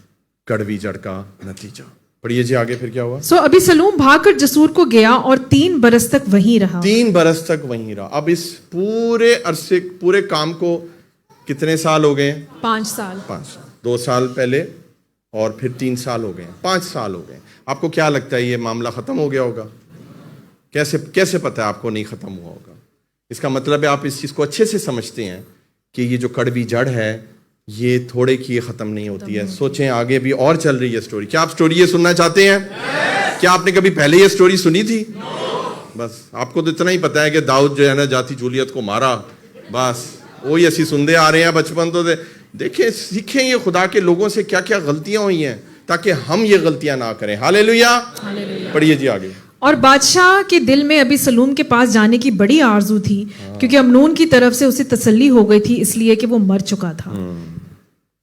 کڑوی جڑ کا نتیجہ. پڑھیے جی آگے پھر کیا ہوا؟
سو ابی سلوم بھاگ کر جسور کو گیا اور 3 برس تک وہیں رہا.
3 برس تک وہیں رہا. اب اس پورے عرصے پورے کام کو کتنے سال ہو گئے ہیں؟
5 سال.
5 سال. 2 سال پہلے اور پھر 3 سال ہو گئے ہیں, 5 سال ہو گئے. آپ کو کیا لگتا ہے یہ معاملہ ختم ہو گیا ہوگا؟ کیسے پتہ ہے آپ کو نہیں ختم ہوا ہوگا؟ اس کا مطلب ہے آپ اس چیز کو اچھے سے سمجھتے ہیں کہ یہ جو کڑوی جڑ ہے یہ تھوڑے کی یہ ختم نہیں ہوتی ہے. سوچیں آگے بھی اور چل رہی ہے سٹوری. کیا آپ سٹوری یہ سننا چاہتے ہیں؟ کیا آپ نے کبھی پہلے یہ سٹوری سنی تھی؟ بس آپ کو تو اتنا ہی پتا ہے کہ داؤد جو ہے نا جاتی جولیت کو مارا, بس وہی اسی سنتے آ رہے ہیں بچپن تو. دیکھیں سیکھیں یہ خدا کے لوگوں سے کیا کیا غلطیاں ہوئی ہیں تاکہ ہم یہ غلطیاں نہ کریں. ہاللیلویا. پڑھیے جی آگے.
اور بادشاہ کے دل میں ابی سلوم کے پاس جانے کی بڑی آرزو تھی کیونکہ امنون کی طرف سے اسے تسلی ہو گئی تھی اس لیے کہ وہ مر چکا تھا.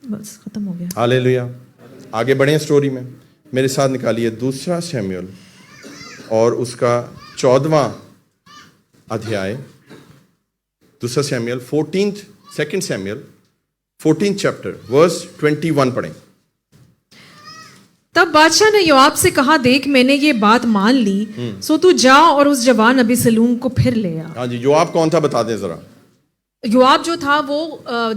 بس ختم ہو گیا.
ہاللیلویا. آگے بڑھیں سٹوری میں. میرے ساتھ نکالیے 2 سیموئیل اور اس کا 14واں ادھیائے. 2 سیموئیل 2 سیموئیل 14 چیپٹر ورس 21 پڑھیں.
تب بادشاہ نے یوآب سے کہا دیکھ میں نے یہ بات مان لی سو تو جا اور اس جوان ابی سلوم کو پھر لے آ.
ہاں جی, یوآب کون تھا بتا دیں ذرا.
یوآب جو تھا وہ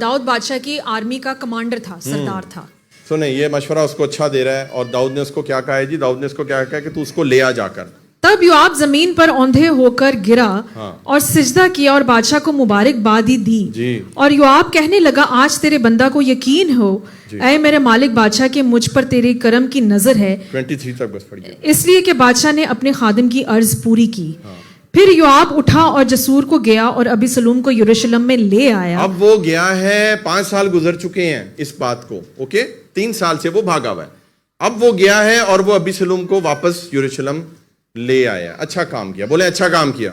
داؤد بادشاہ کی آرمی کا کمانڈر تھا, سردار تھا.
سنیں یہ مشورہ اس کو اچھا دے رہا ہے اور داؤد نے اس کو کیا کہا ہے جی؟ داؤد نے اس کو کیا کہا کہ تو اس کو لے آ جا کر.
تب یوآب زمین پر اوندھے ہو کر گرا اور سجدہ کیا اور بادشاہ کو مبارکبادی دی. اور یوآب کہنے لگا آج تیرے بندہ کو یقین ہو اے میرے مالک بادشاہ کہ مجھ پر تیرے کرم کی نظر ہے.
23 تک بس پڑھیے.
اس لیے کہ بادشاہ نے اپنے خادم کی عرض پوری کی. پھر یوآب اٹھا اور جسور کو گیا اور ابی سلوم کو یروشلم میں لے آیا.
اب وہ گیا ہے, 5 سال گزر چکے ہیں اس بات کو, اوکے 3 سال سے وہ بھاگا ہوا ہے. اب وہ گیا ہے اور وہ ابی سلوم کو واپس یروشلم لے آیا. اچھا کام کیا, بولے اچھا کام کیا.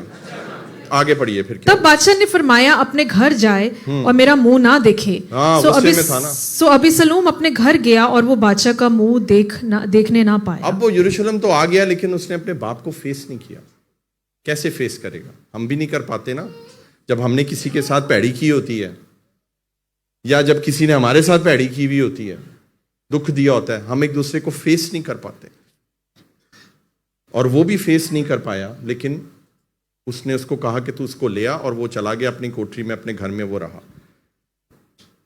آگے پڑھیے پھر.
تب بادشاہ نے فرمایا اپنے گھر جائے اور میرا منہ نہ دیکھے. سو ابی سلوم اپنے گھر گیا اور وہ بادشاہ کا منہ دیکھنے نہ پایا.
اب وہ یروشلم تو آ گیا لیکن اس نے اپنے باپ کو فیس نہیں کیا. کیسے فیس کرے گا؟ ہم بھی نہیں کر پاتے نا. جب ہم نے کسی کے ساتھ پیڑی کی ہوتی ہے یا جب کسی نے ہمارے ساتھ پیڑی کی ہوئی ہوتی ہے, دکھ دیا ہوتا ہے, ہم ایک دوسرے کو فیس نہیں کر پاتے. اور وہ بھی فیس نہیں کر پایا لیکن اس نے اس کو کہا کہ تو اس کو لیا اور وہ چلا گیا اپنی کوٹری میں, اپنے گھر میں وہ رہا.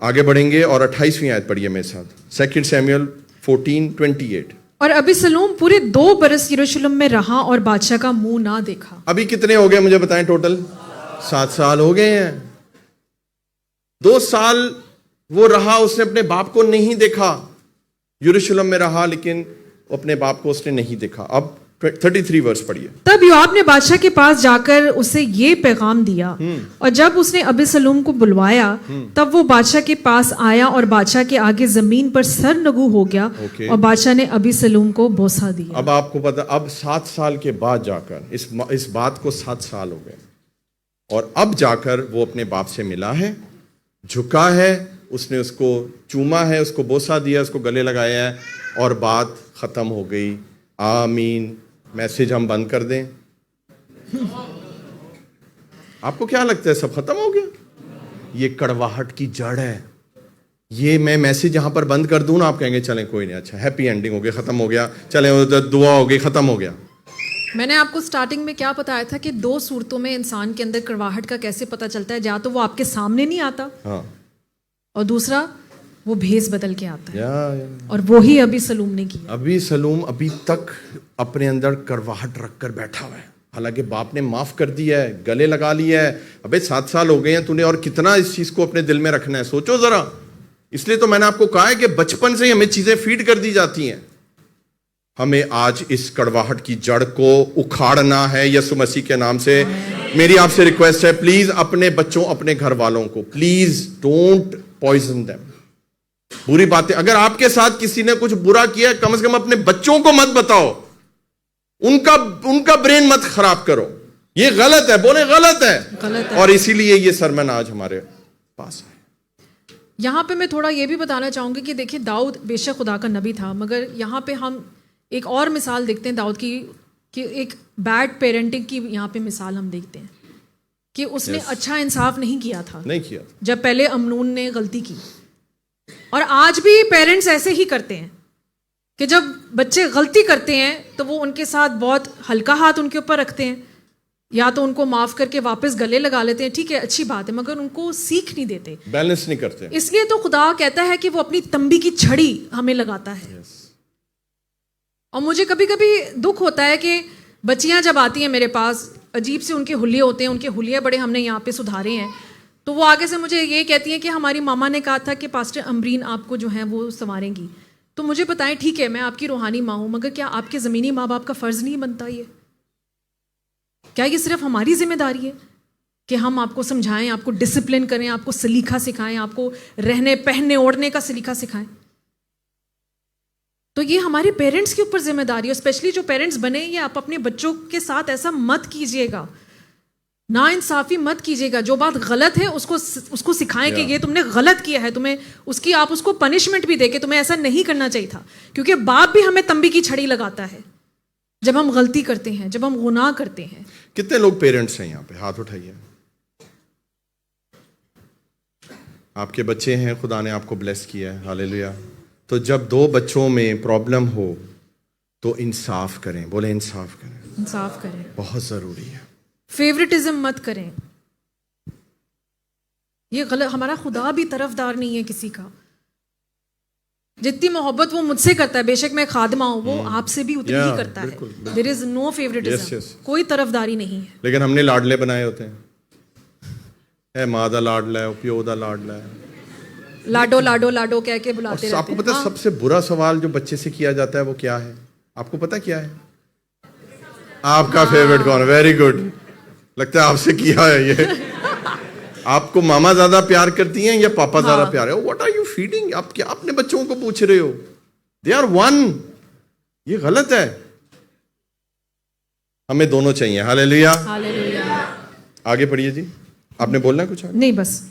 آگے بڑھیں گے اور 28ویں آیت پڑھیے میرے ساتھ. 2 سیموئیل 14:28. اور
ابی سلوم پورے 2 برس یروشلم میں رہا اور بادشاہ کا منہ نہ دیکھا.
ابھی کتنے ہو گئے مجھے بتائیں ٹوٹل؟ 7 سال ہو گئے ہیں. 2 سال وہ رہا, اس نے اپنے باپ کو نہیں دیکھا. یروشلم میں رہا لیکن اپنے باپ کو اس نے نہیں دیکھا. اب 33 ورس پڑھیے.
تب یوآب نے بادشاہ کے پاس جا کر اسے یہ پیغام دیا اور جب اس نے ابی سلوم کو بلوایا تب وہ بادشاہ کے پاس آیا اور بادشاہ کے آگے زمین پر سر نگو ہو گیا اور بادشاہ نے ابی سلوم کو بوسہ دیا.
اب آپ کو پتا, اب 7 سال کے بعد جا کر اس بات کو 7 سال ہو گئے اور اب جا کر وہ اپنے باپ سے ملا ہے, جھکا ہے, اس نے اس کو چوما ہے, اس کو بوسہ دیا, اس کو گلے لگایا ہے اور بات ختم ہو گئی. آمین. میسج ہم بند کر دیں. آپ کو کیا لگتا ہے سب ختم ہو گیا؟ یہ کڑواہٹ کی جڑ ہے. یہ میں میسج یہاں پر بند کر دوں نا, آپ کہیں گے چلیں کوئی نہیں, اچھا ہیپی اینڈنگ ہو گیا, ختم ہو گیا, چلیں دعا ہو گئی, ختم ہو گیا.
میں نے آپ کو سٹارٹنگ میں کیا بتایا تھا کہ 2 صورتوں میں انسان کے اندر کڑواہٹ کا کیسے پتہ چلتا ہے. یا تو وہ آپ کے سامنے نہیں آتا اور دوسرا وہ بھیس بدل کے آتا ہے, اور وہی ابی سلوم نے کیا. ابی
سلوم ابھی تک اپنے اندر کڑواہٹ رکھ کر بیٹھا ہوا ہے, حالانکہ باپ نے معاف کر دیا ہے, گلے لگا لیا ہے. ابے 7 سال ہو گئے ہیں, تو نے اور کتنا اس چیز کو اپنے دل میں رکھنا ہے؟ سوچو ذرا. اس لیے تو میں نے آپ کو کہا ہے کہ بچپن سے ہی ہمیں چیزیں فیڈ کر دی جاتی ہیں. ہمیں آج اس کڑواہٹ کی جڑ کو اکھاڑنا ہے یسوع مسیح کے نام سے. میری آپ سے ریکویسٹ ہے, پلیز اپنے بچوں, اپنے گھر والوں کو پلیز ڈونٹ پوائزن دیم. بری باتیں اگر آپ کے ساتھ کسی نے کچھ برا کیا, کم از کم اپنے بچوں کو مت بتاؤ, ان کا برین مت خراب کرو. یہ غلط ہے, بولے غلط ہے. اور اسی لیے یہ سرمن آج ہمارے پاس ہے.
یہاں پہ میں تھوڑا یہ بھی بتانا چاہوں گی کہ دیکھیں داؤد بے شک خدا کا نبی تھا, مگر یہاں پہ ہم ایک اور مثال دیکھتے ہیں داؤد کی, کہ ایک بیڈ پیرنٹنگ کی یہاں پہ مثال ہم دیکھتے ہیں کہ اس نے اچھا انصاف نہیں کیا تھا جب پہلے امنون نے غلطی کی. اور آج بھی پیرنٹس ایسے ہی کرتے ہیں کہ جب بچے غلطی کرتے ہیں تو وہ ان کے ساتھ بہت ہلکا ہاتھ ان کے اوپر رکھتے ہیں, یا تو ان کو معاف کر کے واپس گلے لگا لیتے ہیں, ٹھیک ہے اچھی بات ہے, مگر ان کو سیکھ نہیں دیتے,
بیلنس نہیں کرتے.
اس لیے تو خدا کہتا ہے کہ وہ اپنی تنبی کی چھڑی ہمیں لگاتا ہے. اور مجھے کبھی کبھی دکھ ہوتا ہے کہ بچیاں جب آتی ہیں میرے پاس, عجیب سے ان کے حلیے ہوتے ہیں, ان کے حلیے بڑے ہم نے یہاں پہ سدھارے ہیں, تو وہ آگے سے مجھے یہ کہتی ہیں کہ ہماری ماما نے کہا تھا کہ پاسٹر امبرین آپ کو جو ہیں وہ سنواریں گی. تو مجھے بتائیں, ٹھیک ہے میں آپ کی روحانی ماں ہوں, مگر کیا آپ کے زمینی ماں باپ کا فرض نہیں بنتا یہ؟ کیا یہ صرف ہماری ذمہ داری ہے کہ ہم آپ کو سمجھائیں, آپ کو ڈسپلن کریں, آپ کو سلیقہ سکھائیں, آپ کو رہنے پہننے اوڑھنے کا سلیقہ سکھائیں؟ تو یہ ہمارے پیرنٹس کے اوپر ذمہ داری ہے. اسپیشلی جو پیرنٹس بنے, یہ آپ اپنے بچوں کے ساتھ ایسا مت کیجیے گا, نا انصافی مت کیجیے گا. جو بات غلط ہے اس کو سکھائیں کہ یہ تم نے غلط کیا ہے, تمہیں اس کی آپ اس کو پنشمنٹ بھی دے کہ تمہیں ایسا نہیں کرنا چاہیے تھا. کیونکہ باپ بھی ہمیں تنبی کی چھڑی لگاتا ہے جب ہم غلطی کرتے ہیں, جب ہم گناہ کرتے ہیں.
کتنے لوگ پیرنٹس ہیں یہاں پہ؟ ہاتھ اٹھائیے. آپ کے بچے ہیں, خدا نے آپ کو بلیس کیا ہے, ہاللیلویا. تو جب دو بچوں میں پرابلم ہو تو انصاف کریں. بولے انصاف کریں.
انصاف کریں,
بہت ضروری ہے.
فیورٹزم مت کریں. یہ غلط, ہمارا خدا بھی طرفدار نہیں ہے کسی کا. جتنی محبت وہ مجھ سے کرتا ہے, بے شک میں خادمہ ہوں, وہ آپ سے بھی اتنی ہی کرتا ہے. دیر از نو فیورٹزم, کوئی طرفداری نہیں ہے.
لیکن ہم نے لاڈلے بنائے ہوتے ہیں, اے ماں دا لاڈلا ہے, پیو دا لاڈلا ہے,
لاڈو لاڈو لاڈو کہہ کے بلاتے رہتے ہیں.
آپ کو پتا سب سے برا سوال جو بچے سے کیا جاتا ہے وہ کیا ہے؟ آپ کو پتا کیا ہے؟ آپ کا فیورٹ کون ہے؟ ویری گڈ, لگتا ہے آپ سے کیا ہے یہ. آپ کو ماما زیادہ پیار کرتی ہیں یا پاپا زیادہ پیار ہے؟ What are you feeding? آپ کیا اپنے بچوں کو پوچھ رہے ہو؟ They are one. یہ غلط ہے. ہمیں دونوں چاہیے. ہاللیلویا. آگے پڑھیے جی. آپ نے بولنا ہے کچھ؟
نہیں بس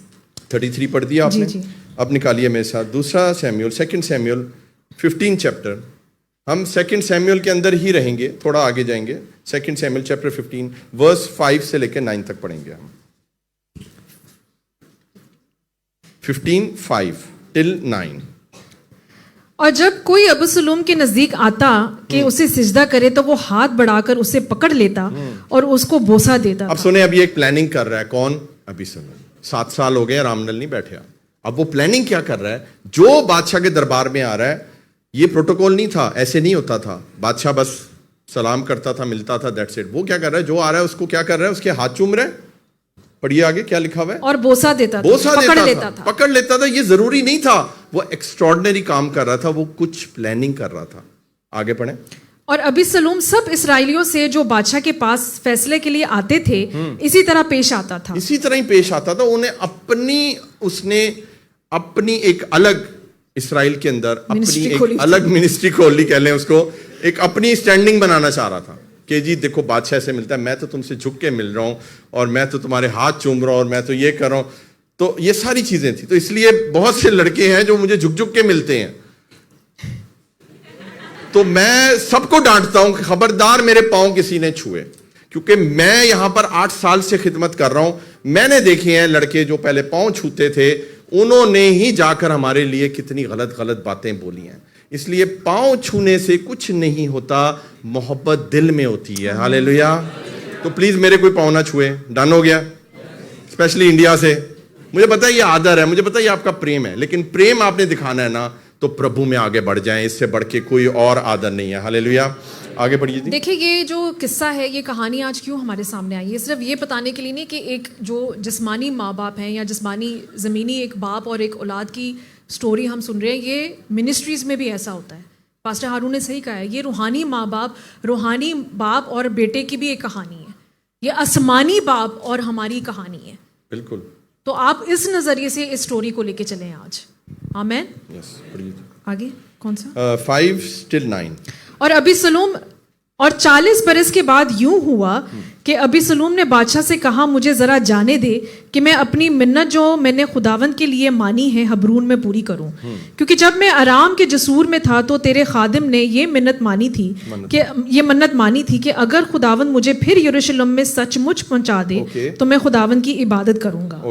33 پڑھ دیا آپ نے. اب نکالیے میرے ساتھ دوسرا سیموئل, 2 سیموئل 15 چیپٹر. ہم 2 سیموئل کے اندر ہی رہیں گے, تھوڑا آگے جائیں گے. 2 سیموئل چیپٹر 15 ورس 5 سے لے کے 9 تک پڑھیں گے ہم. 15:5 till 9.
اور جب کوئی ابوسلوم کے نزدیک آتا کہ اسے سجدہ کرے تو وہ ہاتھ بڑھا کر اسے پکڑ لیتا اور اس کو بوسہ دیتا.
اب سنیں, اب یہ ایک پلاننگ کر رہا ہے. کون؟ ابوسلوم. 7 سال ہو گئے, رام نل نہیں بیٹھا. اب وہ پلاننگ کیا کر رہا ہے؟ جو بادشاہ کے دربار میں آ رہا ہے, یہ پروٹوکول نہیں تھا, ایسے نہیں ہوتا تھا. بادشاہ بس سلام کرتا تھا, ملتا تھا, دیٹس اٹ. وہ کیا کر رہا ہے؟ جو آ رہا ہے اس کو کیا کر رہا ہے؟ اس کے ہاتھ چوم رہا ہے. پڑھیے آگے کیا لکھا ہوا ہے. اور
بوسہ دیتا تھا,
پکڑ لیتا تھا. یہ ضروری نہیں تھا, وہ ایکسٹراڈنری کام کر رہا تھا, وہ کچھ پلاننگ کر رہا تھا. آگے پڑھیں.
اور ابوسلوم سب اسرائیلیوں سے جو بادشاہ کے پاس فیصلے کے لیے آتے تھے اسی طرح پیش آتا تھا.
اسی طرح ہی پیش آتا تھا. اس نے اپنی ایک الگ اسرائیل کے اندر اپنی ایک الگ منسٹری کھول لی, کہہ لیں اس کو. ایک اپنی اسٹینڈنگ بنانا چاہ رہا تھا کہ جی دیکھو بادشاہ سے ملتا ہے, میں تو تم سے جھک کے مل رہا ہوں, اور میں تو تمہارے ہاتھ چوم رہا ہوں, اور میں تو یہ کر رہا ہوں. تو یہ ساری چیزیں تھیں. تو اس لیے بہت سے لڑکے ہیں جو مجھے جھک جھک کے ملتے ہیں, تو میں سب کو ڈانٹتا ہوں کہ خبردار میرے پاؤں کسی نے چھوئے, کیونکہ میں یہاں پر 8 سال سے خدمت کر رہا ہوں. میں نے دیکھے ہیں لڑکے جو پہلے پاؤں چھوتے تھے, انہوں نے ہی جا کر ہمارے لیے کتنی غلط غلط باتیں بولی ہیں. اس لیے پاؤں چھونے سے کچھ نہیں ہوتا, محبت دل میں ہوتی ہے. ہاللیلویا. تو پلیز میرے کوئی پاؤں نہ چھوئے. ڈن ہو گیا؟ اسپیشلی انڈیا سے. مجھے پتا ہے یہ آدر ہے, مجھے پتا ہے یہ آپ کا پریم ہے, لیکن پریم آپ نے دکھانا ہے نا تو پربھو میں آگے بڑھ جائیں. اس سے بڑھ کے کوئی اور آدر نہیں ہے. ہاللیلویا. آگے بڑھیے جی.
دیکھیں یہ جو قصہ ہے, یہ کہانی آج کیوں ہمارے سامنے آئی ہے, صرف یہ بتانے کے لیے نہیں کہ ایک جو جسمانی ماں باپ ہیں یا جسمانی زمینی ایک باپ اور ایک اولاد کی سٹوری ہم سن رہے ہیں. یہ منسٹریز میں بھی ایسا ہوتا ہے. پاسٹر ہارون نے صحیح کہا ہے, یہ روحانی ماں باپ, روحانی باپ اور بیٹے کی بھی ایک کہانی ہے. یہ آسمانی باپ اور ہماری کہانی ہے.
بالکل.
تو آپ اس نظریے سے اس سٹوری کو لے کے چلیں آج. آمین. آگے کون سا؟
5 till 9.
اور ابوسلوم, اور 40 برس کے بعد یوں ہوا کہ ابوسلوم نے بادشاہ سے کہا, مجھے ذرا جانے دے کہ میں اپنی منت جو میں نے خداوند کے لیے مانی ہے حبرون میں پوری کروں. کیونکہ جب میں آرام کے جسور میں تھا تو تیرے خادم نے یہ منت مانی تھی کہ اگر خداوند مجھے پھر یروشلم میں سچ مچ پہنچا دے تو میں خداوند کی عبادت کروں گا.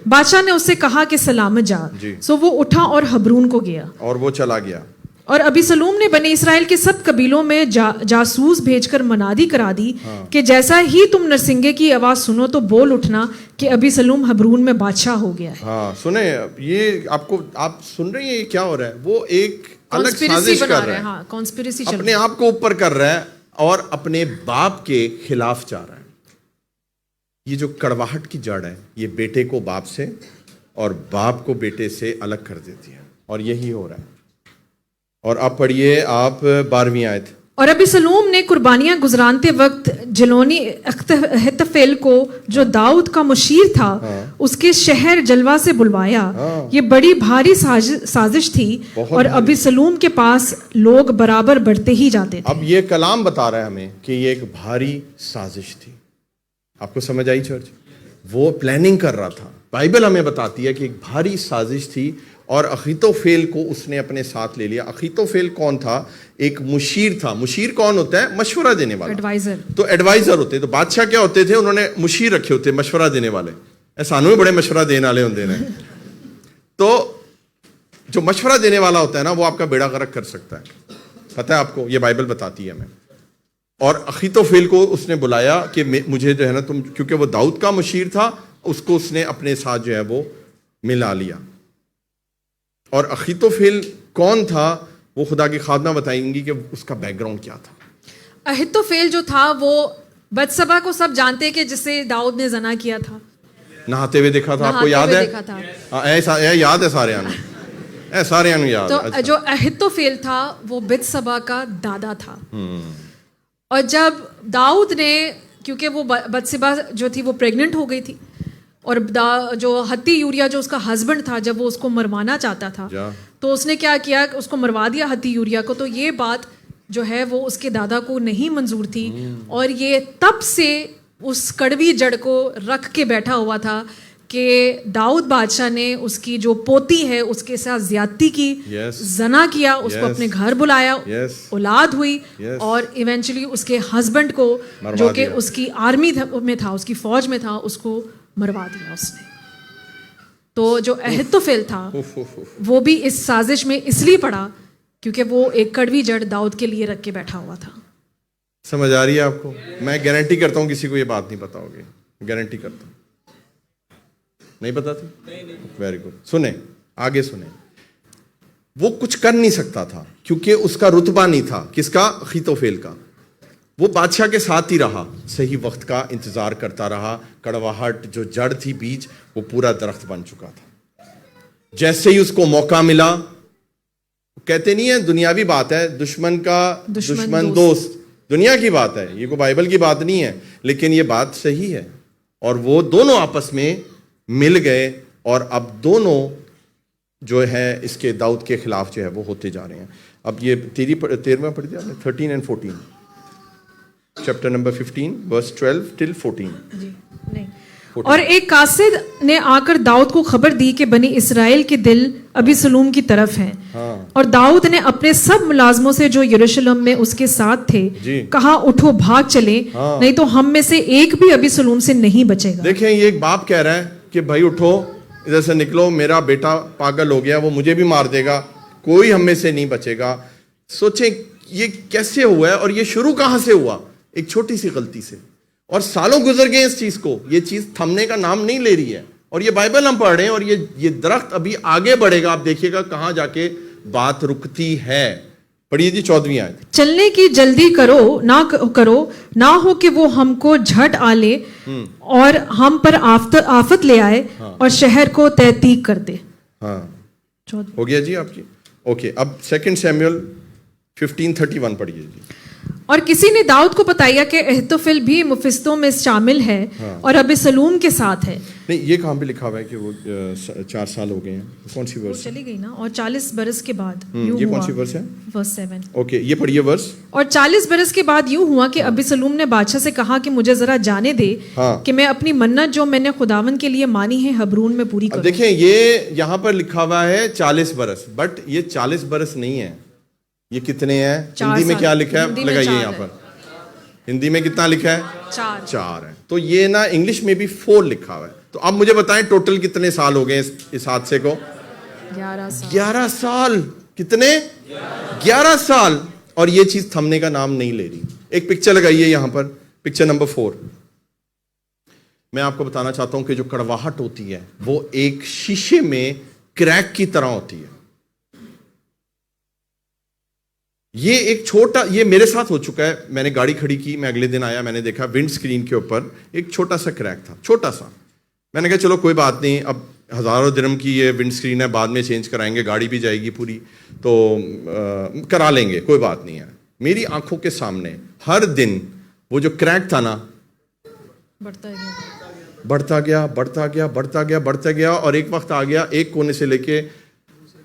بادشاہ نے اس سے کہا کہ سلامت جا. سو وہ اٹھا اور حبرون کو گیا.
اور وہ چلا گیا.
اور ابی سلوم نے بنی اسرائیل کے سب قبیلوں میں جاسوس بھیج کر منادی کرا دی کہ جیسا ہی تم نرسنگے کی آواز سنو تو بول اٹھنا کہ ابی سلوم حبرون میں بادشاہ ہو گیا ہے.
ہاں سنیں, یہ آپ سن رہے ہیں یہ کیا ہو رہا ہے؟ وہ ایک الگ سازش کر رہا ہے,
ہاں کانسپریسی
اپنے آپ کو اوپر کر رہا ہے اور اپنے باپ کے خلاف جا رہا ہے. یہ جو کڑواہٹ کی جڑ ہے یہ بیٹے کو باپ سے اور باپ کو بیٹے سے الگ کر دیتی ہے, اور یہی ہو رہا ہے. اور اب پڑھیے آپ 12ویں آیت.
اور ابی سلوم نے قربانیاں گزرانتے وقت جلونی اہتوفیل کو جو داؤد کا مشیر تھا اس کے شہر جلوہ سے بلوایا. یہ بڑی بھاری سازش تھی اور ابی سلوم کے پاس لوگ برابر بڑھتے ہی جاتے تھے.
اب یہ کلام بتا رہا ہے ہمیں کہ یہ ایک بھاری سازش تھی. آپ کو سمجھ آئی چرچ؟ وہ پلاننگ کر رہا تھا. بائبل ہمیں بتاتی ہے کہ ایک بھاری سازش تھی اور اخیتوفیل کو اس نے اپنے ساتھ لے لیا. اخیتوفیل کون تھا؟ ایک مشیر تھا. مشیر کون ہوتا ہے؟ مشورہ دینے والا,
ایڈوائزر.
تو ایڈوائزر ہوتے. تو بادشاہ کیا ہوتے تھے؟ انہوں نے مشیر رکھے ہوتے, مشورہ دینے والے. سانو بھی بڑے مشورہ دینے والے ہوتے ہیں. تو جو مشورہ دینے والا ہوتا ہے نا وہ آپ کا بیڑا غرق کر سکتا ہے. پتہ ہے آپ کو, یہ بائبل بتاتی ہے ہمیں. اور اخیتوفیل کو اس نے بلایا کہ مجھے جو ہے نا تم, کیونکہ وہ داؤد کا مشیر تھا, اس کو اس نے اپنے ساتھ جو ہے وہ ملا لیا. اور اخیتوفیل کون تھا وہ خدا کی خادمہ بتائیں گی کہ اس کا بیک گراؤنڈ کیا تھا.
اہتوفیل جو تھا وہ بتسبا کو سب جانتے کہ جس سے داؤد نے زنا کیا تھا,
نہاتے ہوئے دیکھا تھا. آپ کو یاد ہے؟ یاد ہے سارے آنے, سارے آنے یاد.
تو جو اہتوفیل تھا وہ بتسبا کا دادا تھا. اور جب داؤد نے, کیونکہ وہ بتسبا جو تھی وہ پریگننٹ ہو گئی تھی, اور جو ہتی یوریا جو اس کا ہسبینڈ تھا جب وہ اس کو مروانا چاہتا تھا تو اس نے کیا کیا, اس کو مروا دیا ہتی یوریا کو. تو یہ بات جو ہے وہ اس کے دادا کو نہیں منظور تھی, اور یہ تب سے اس کڑوی جڑ کو رکھ کے بیٹھا ہوا تھا کہ داؤد بادشاہ نے اس کی جو پوتی ہے اس کے ساتھ زیادتی کی, زنا کیا, اس کو اپنے گھر بلایا, اولاد ہوئی, اور ایونچولی اس کے ہسبینڈ کو جو کہ اس کی آرمی میں تھا, اس کی فوج میں تھا, اس کو مروا دیا اس نے. تو جو اہتوفیل تھا وہ بھی اس سازش میں اس لیے پڑا کیونکہ وہ ایک کڑوی جڑ داؤد کے لیے رکھ کے بیٹھا ہوا تھا.
سمجھ آ رہی ہے آپ کو؟ میں گارنٹی کرتا ہوں کسی کو یہ بات نہیں پتا ہوگی, گارنٹی کرتا ہوں. نہیں پتا تھی؟ Very good. سنیں آگے سنیں. وہ کچھ کر نہیں سکتا تھا کیونکہ اس کا رتبہ نہیں تھا. کس کا؟ اخیتوفیل کا. وہ بادشاہ کے ساتھ ہی رہا, صحیح وقت کا انتظار کرتا رہا. کڑواہٹ جو جڑ تھی بیج, وہ پورا درخت بن چکا تھا. جیسے ہی اس کو موقع ملا, کہتے نہیں ہے دنیاوی بات ہے, دشمن کا دشمن دوست, دنیا کی بات ہے, یہ کوئی بائبل کی بات نہیں ہے, لیکن یہ بات صحیح ہے. اور وہ دونوں آپس میں مل گئے, اور اب دونوں جو ہے اس کے داؤد کے خلاف جو ہے وہ ہوتے جا رہے ہیں. اب یہ 13واں پڑھ دیا آپ نے, 13 and 14, chapter number 15 verse 12 till 14.
جی نہیں. اور ایک قاصد نے آ کر داؤد کو خبر دی کہ بنی اسرائیل کے دل ابی سلوم کی طرف ہیں, اور داؤد نے اپنے سب ملازموں سے جو یروشلم میں اس کے ساتھ تھے کہا اٹھو بھاگ چلیں, نہیں تو ہم میں سے ایک بھی ابی سلوم سے نہیں بچے گا.
دیکھیں یہ ایک باپ کہہ رہا ہے کہ بھائی اٹھو, ادھر سے نکلو, میرا بیٹا پاگل ہو گیا, وہ مجھے بھی مار دے گا, کوئی ہم میں سے نہیں بچے گا. سوچیں یہ کیسے ہوا ہے, اور یہ شروع کہاں سے ہوا؟ ایک چھوٹی سی غلطی سے, اور سالوں گزر گئے اس چیز کو. یہ چیز تھمنے کا نام نہیں لے رہی ہے, اور یہ بائبل ہم پڑھ رہے ہیں, اور یہ درخت ابھی آگے بڑھے گا. آپ دیکھیے گا کہاں جا کے بات رکتی ہے. پڑھیے جی 14ویں آیت.
چلنے کی جلدی کرو نہ ہو کہ وہ ہم کو جھٹ آ لے اور ہم پر آفت لے آئے اور شہر کو تحقیق کر دے.
ہاں ہو گیا جی آپ کی. اوکے, اب 2 سیموئل 15:31 پڑھیے جی.
اور کسی نے داؤد کو بتایا کہ اہتوفیل بھی مفسدوں میں شامل ہے اور ابی سلوم کے ساتھ ہے.
نہیں, یہ کہاں پہ لکھا ہوا ہے کہ وہ 4 سال ہو گئے ہیں؟ کون سی ورس
چلی گئی نا. اور 40 برس کے بعد
یہ کون سی ورس ہے؟
ورس 7.
اوکے, یہ پڑھیے ورس. اور
40 برس کے بعد یوں ہوا کہ ابی سلوم نے بادشاہ سے کہا کہ مجھے ذرا جانے دے کہ میں اپنی منت جو میں نے خداوند کے لیے مانی ہے حبرون میں پوری کروں.
دیکھیں یہ یہاں پر لکھا ہوا ہے 40 برس, بٹ یہ 40 برس نہیں ہے. یہ کتنے ہیں؟ ہندی میں کیا لکھا ہے لگائیے یہاں پر. ہندی میں کتنا لکھا ہے؟ 4 ہے. تو یہ نا انگلش میں بھی 4 لکھا ہوا ہے. تو اب مجھے بتائیں ٹوٹل کتنے سال ہو گئے اس حادثے کو؟
11 سال.
11 سال. کتنے 11 سال, اور یہ چیز تھمنے کا نام نہیں لے رہی. ایک پکچر لگائیے یہاں پر, پکچر نمبر 4. میں آپ کو بتانا چاہتا ہوں کہ جو کڑواہٹ ہوتی ہے وہ ایک شیشے میں کریک کی طرح ہوتی ہے. یہ ایک چھوٹا, یہ میرے ساتھ ہو چکا ہے. میں نے گاڑی کھڑی کی, میں اگلے دن آیا, میں نے دیکھا ونڈ سکرین کے اوپر ایک چھوٹا سا کریک تھا, چھوٹا سا. میں نے کہا چلو کوئی بات نہیں, اب ہزاروں درہم کی یہ ونڈ سکرین ہے, بعد میں چینج کرائیں گے, گاڑی بھی جائے گی پوری, تو کرا لیں گے, کوئی بات نہیں ہے. میری آنکھوں کے سامنے ہر دن وہ جو کریک تھا نا بڑھتا گیا, بڑھتا گیا, بڑھتا گیا, بڑھتا گیا, اور ایک وقت آ گیا ایک کونے سے لے کے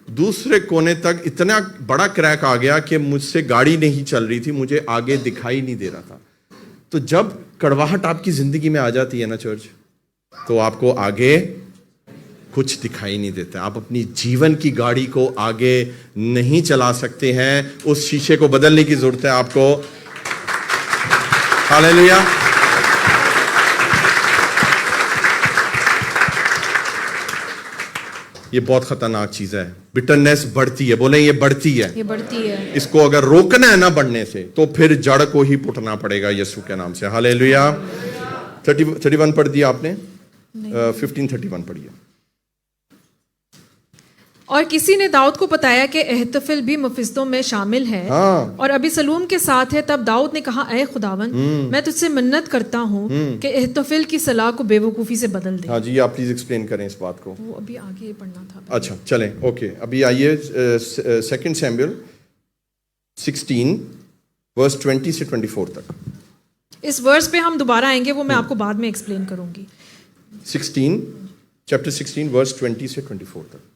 دوسرے کونے تک اتنا بڑا کریک آ گیا کہ مجھ سے گاڑی نہیں چل رہی تھی, مجھے آگے دکھائی نہیں دے رہا تھا. تو جب کڑواہٹ آپ کی زندگی میں آ جاتی ہے نا چرچ, تو آپ کو آگے کچھ دکھائی نہیں دیتا. آپ اپنی جیون کی گاڑی کو آگے نہیں چلا سکتے ہیں, اس شیشے کو بدلنے کی ضرورت ہے آپ کو. ہاللیلویا. یہ بہت خطرناک چیز ہے. بٹرنس بڑھتی ہے, بولیں یہ بڑھتی ہے,
یہ بڑھتی ہے.
اس کو اگر روکنا ہے نا بڑھنے سے, تو پھر جڑ کو ہی پٹنا پڑے گا یسوع کے نام سے. ہاللیلویا. 31 پڑھ دیا آپ نے, 15:31 پڑھیے.
اور کسی نے داؤد کو بتایا کہ اہیتوفیل بھی مفسدوں میں شامل ہے اور ابی سلوم کے ساتھ ہے. تب داؤد نے کہا, اے خداوند, میں تجھ سے منت کرتا ہوں کہ اہیتوفیل کی صلاح کو بے وقوفی سے بدل دے.
ہاں جی, آپ پلیز ایکسپلین کریں اس بات کو.
وہ ابھی آگے پڑھنا تھا.
اچھا چلیں, اوکے. ابھی آئیے 2 سیموئیل 16 ورس 20 سے 24 تک.
اس ورس پہ ہم دوبارہ آئیں گے, وہ میں آپ کو بعد میں ایکسپلین کروں گی.
16 ورس 20 سے 24 تک.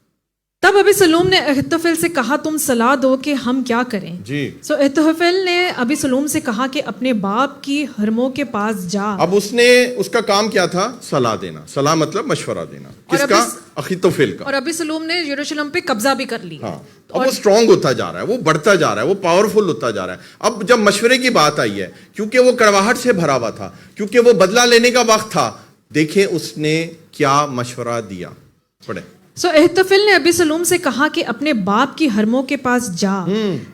تب ابی سلوم نے اہیتوفیل سے کہا, تم صلاح دو کہ ہم کیا کریں.
جی.
سو اہیتوفیل نے ابی سلوم سے کہا کہ اپنے باپ کی حرموں کے پاس جا.
اب اس کا کام کیا تھا؟ صلاح دینا. صلاح مطلب مشورہ دینا. کس کا؟ اخیتوفیل کا.
اور ابی سلوم نے یروشلم پہ قبضہ بھی کر لیا.
ہاں, اب وہ اسٹرانگ ہوتا جا رہا ہے, وہ بڑھتا جا رہا ہے, وہ پاورفل ہوتا جا رہا ہے. اب جب مشورے کی بات آئی ہے, کیونکہ وہ کڑواہٹ سے بھرا ہوا تھا, کیونکہ وہ بدلہ لینے کا وقت تھا, دیکھیں اس نے کیا مشورہ دیا. پڑھیں.
سو اہیتوفیل نے ابی سلوم سے کہا کہ اپنے باپ کی حرموں کے پاس جا,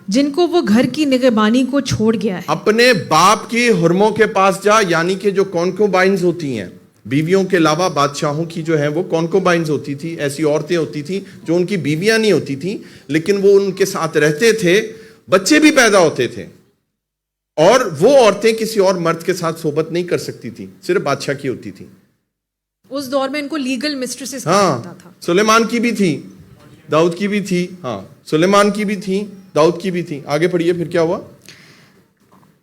جن کو وہ گھر کی نگہبانی کو چھوڑ گیا ہے. اپنے
باپ کی حرموں کے پاس جا, یعنی کہ جو کونکوبائنز ہوتی ہیں, بیویوں کے علاوہ بادشاہوں کی جو ہے وہ کونکوبائنز ہوتی تھی, ایسی عورتیں ہوتی تھیں جو ان کی بیویاں نہیں ہوتی تھیں, لیکن وہ ان کے ساتھ رہتے تھے, بچے بھی پیدا ہوتے تھے, اور وہ عورتیں کسی اور مرد کے ساتھ صحبت نہیں کر سکتی تھیں, صرف بادشاہ کی ہوتی تھیں.
اس دور میں ان کو لیگل مسٹریسز کہا جاتا تھا.
سلیمان کی بھی تھی, داؤد کی بھی تھی. ہاں, سلیمان کی بھی تھی, داؤد کی بھی تھی. آگے پڑھیے, پھر کیا ہوا؟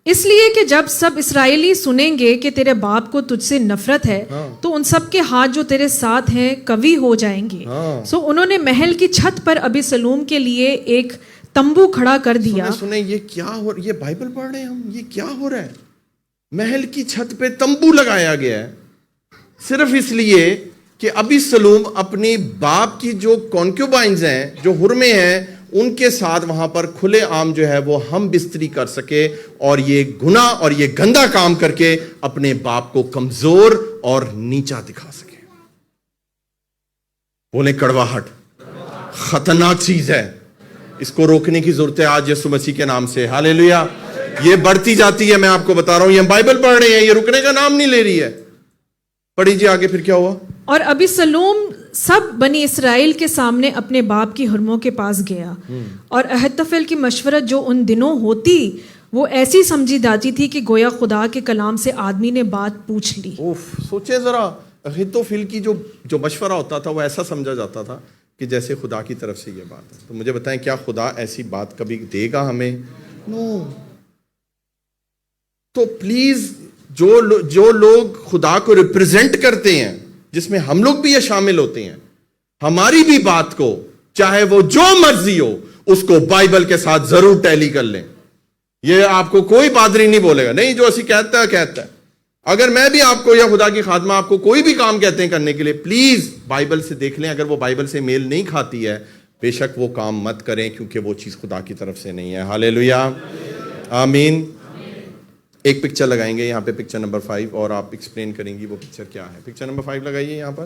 اس لیے کہ جب سب اسرائیلی سنیں گے کہ تیرے باپ کو تجھ سے نفرت ہے, تو ان سب کے ہاتھ جو تیرے ساتھ ہیں قوی ہو جائیں گے. سو انہوں نے محل کی چھت پر ابی سلوم کے لیے ایک تمبو کھڑا کر دیا.
سنیں یہ کیا ہو, یہ بائبل پڑھ رہے ہیں ہم, یہ کیا ہو رہا ہے؟ محل کی چھت پہ تمبو لگایا گیا ہے, صرف اس لیے کہ ابی سلوم اپنی باپ کی جو کونکیوبائنز ہیں, جو حرمیں ہیں, ان کے ساتھ وہاں پر کھلے عام جو ہے وہ ہم بستری کر سکے, اور یہ گناہ اور یہ گندا کام کر کے اپنے باپ کو کمزور اور نیچا دکھا سکے. بولیں کڑواہٹ خطرناک چیز ہے, اس کو روکنے کی ضرورت ہے آج یسوع مسیح کے نام سے. ہاللیلویا. یہ بڑھتی جاتی ہے, میں آپ کو بتا رہا ہوں, یہ ہم بائبل پڑھ رہے ہیں, یہ رکنے کا نام نہیں لے رہی ہے. پڑھی جی آگے, پھر کیا ہوا؟
اور ابی سلوم سب بنی اسرائیل کے سامنے اپنے باپ کی حرموں کے پاس گیا, اور اہیتوفیل کی مشورت جو ان دنوں ہوتی وہ ایسی سمجھی جاتی تھی کہ گویا خدا کے کلام سے آدمی نے بات پوچھ لی.
سوچے ذرا, اہیتوفیل کی جو مشورہ ہوتا تھا وہ ایسا سمجھا جاتا تھا کہ جیسے خدا کی طرف سے یہ بات ہے. تو مجھے بتائیں, کیا خدا ایسی بات کبھی دے گا ہمیں؟ نو. تو پلیز جو لوگ خدا کو ریپرزینٹ کرتے ہیں, جس میں ہم لوگ بھی یہ شامل ہوتے ہیں, ہماری بھی بات کو چاہے وہ جو مرضی ہو اس کو بائبل کے ساتھ ضرور ٹیلی کر لیں. یہ آپ کو کوئی پادری نہیں بولے گا, نہیں جو اسی کہتا ہے. اگر میں بھی آپ کو یا خدا کی خادمہ آپ کو کوئی بھی کام کہتے ہیں کرنے کے لیے, پلیز بائبل سے دیکھ لیں. اگر وہ بائبل سے میل نہیں کھاتی ہے, بے شک وہ کام مت کریں, کیونکہ وہ چیز خدا کی طرف سے نہیں ہے. ہاللیلویا, آمین. ایک پکچر لگائیں گے یہاں پہ, پکچر نمبر 5, اور آپ ایکسپلین کریں گی وہ پکچر کیا ہے. پکچر نمبر 5 لگائیے یہاں پر.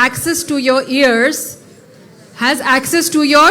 access to your ears has access to your.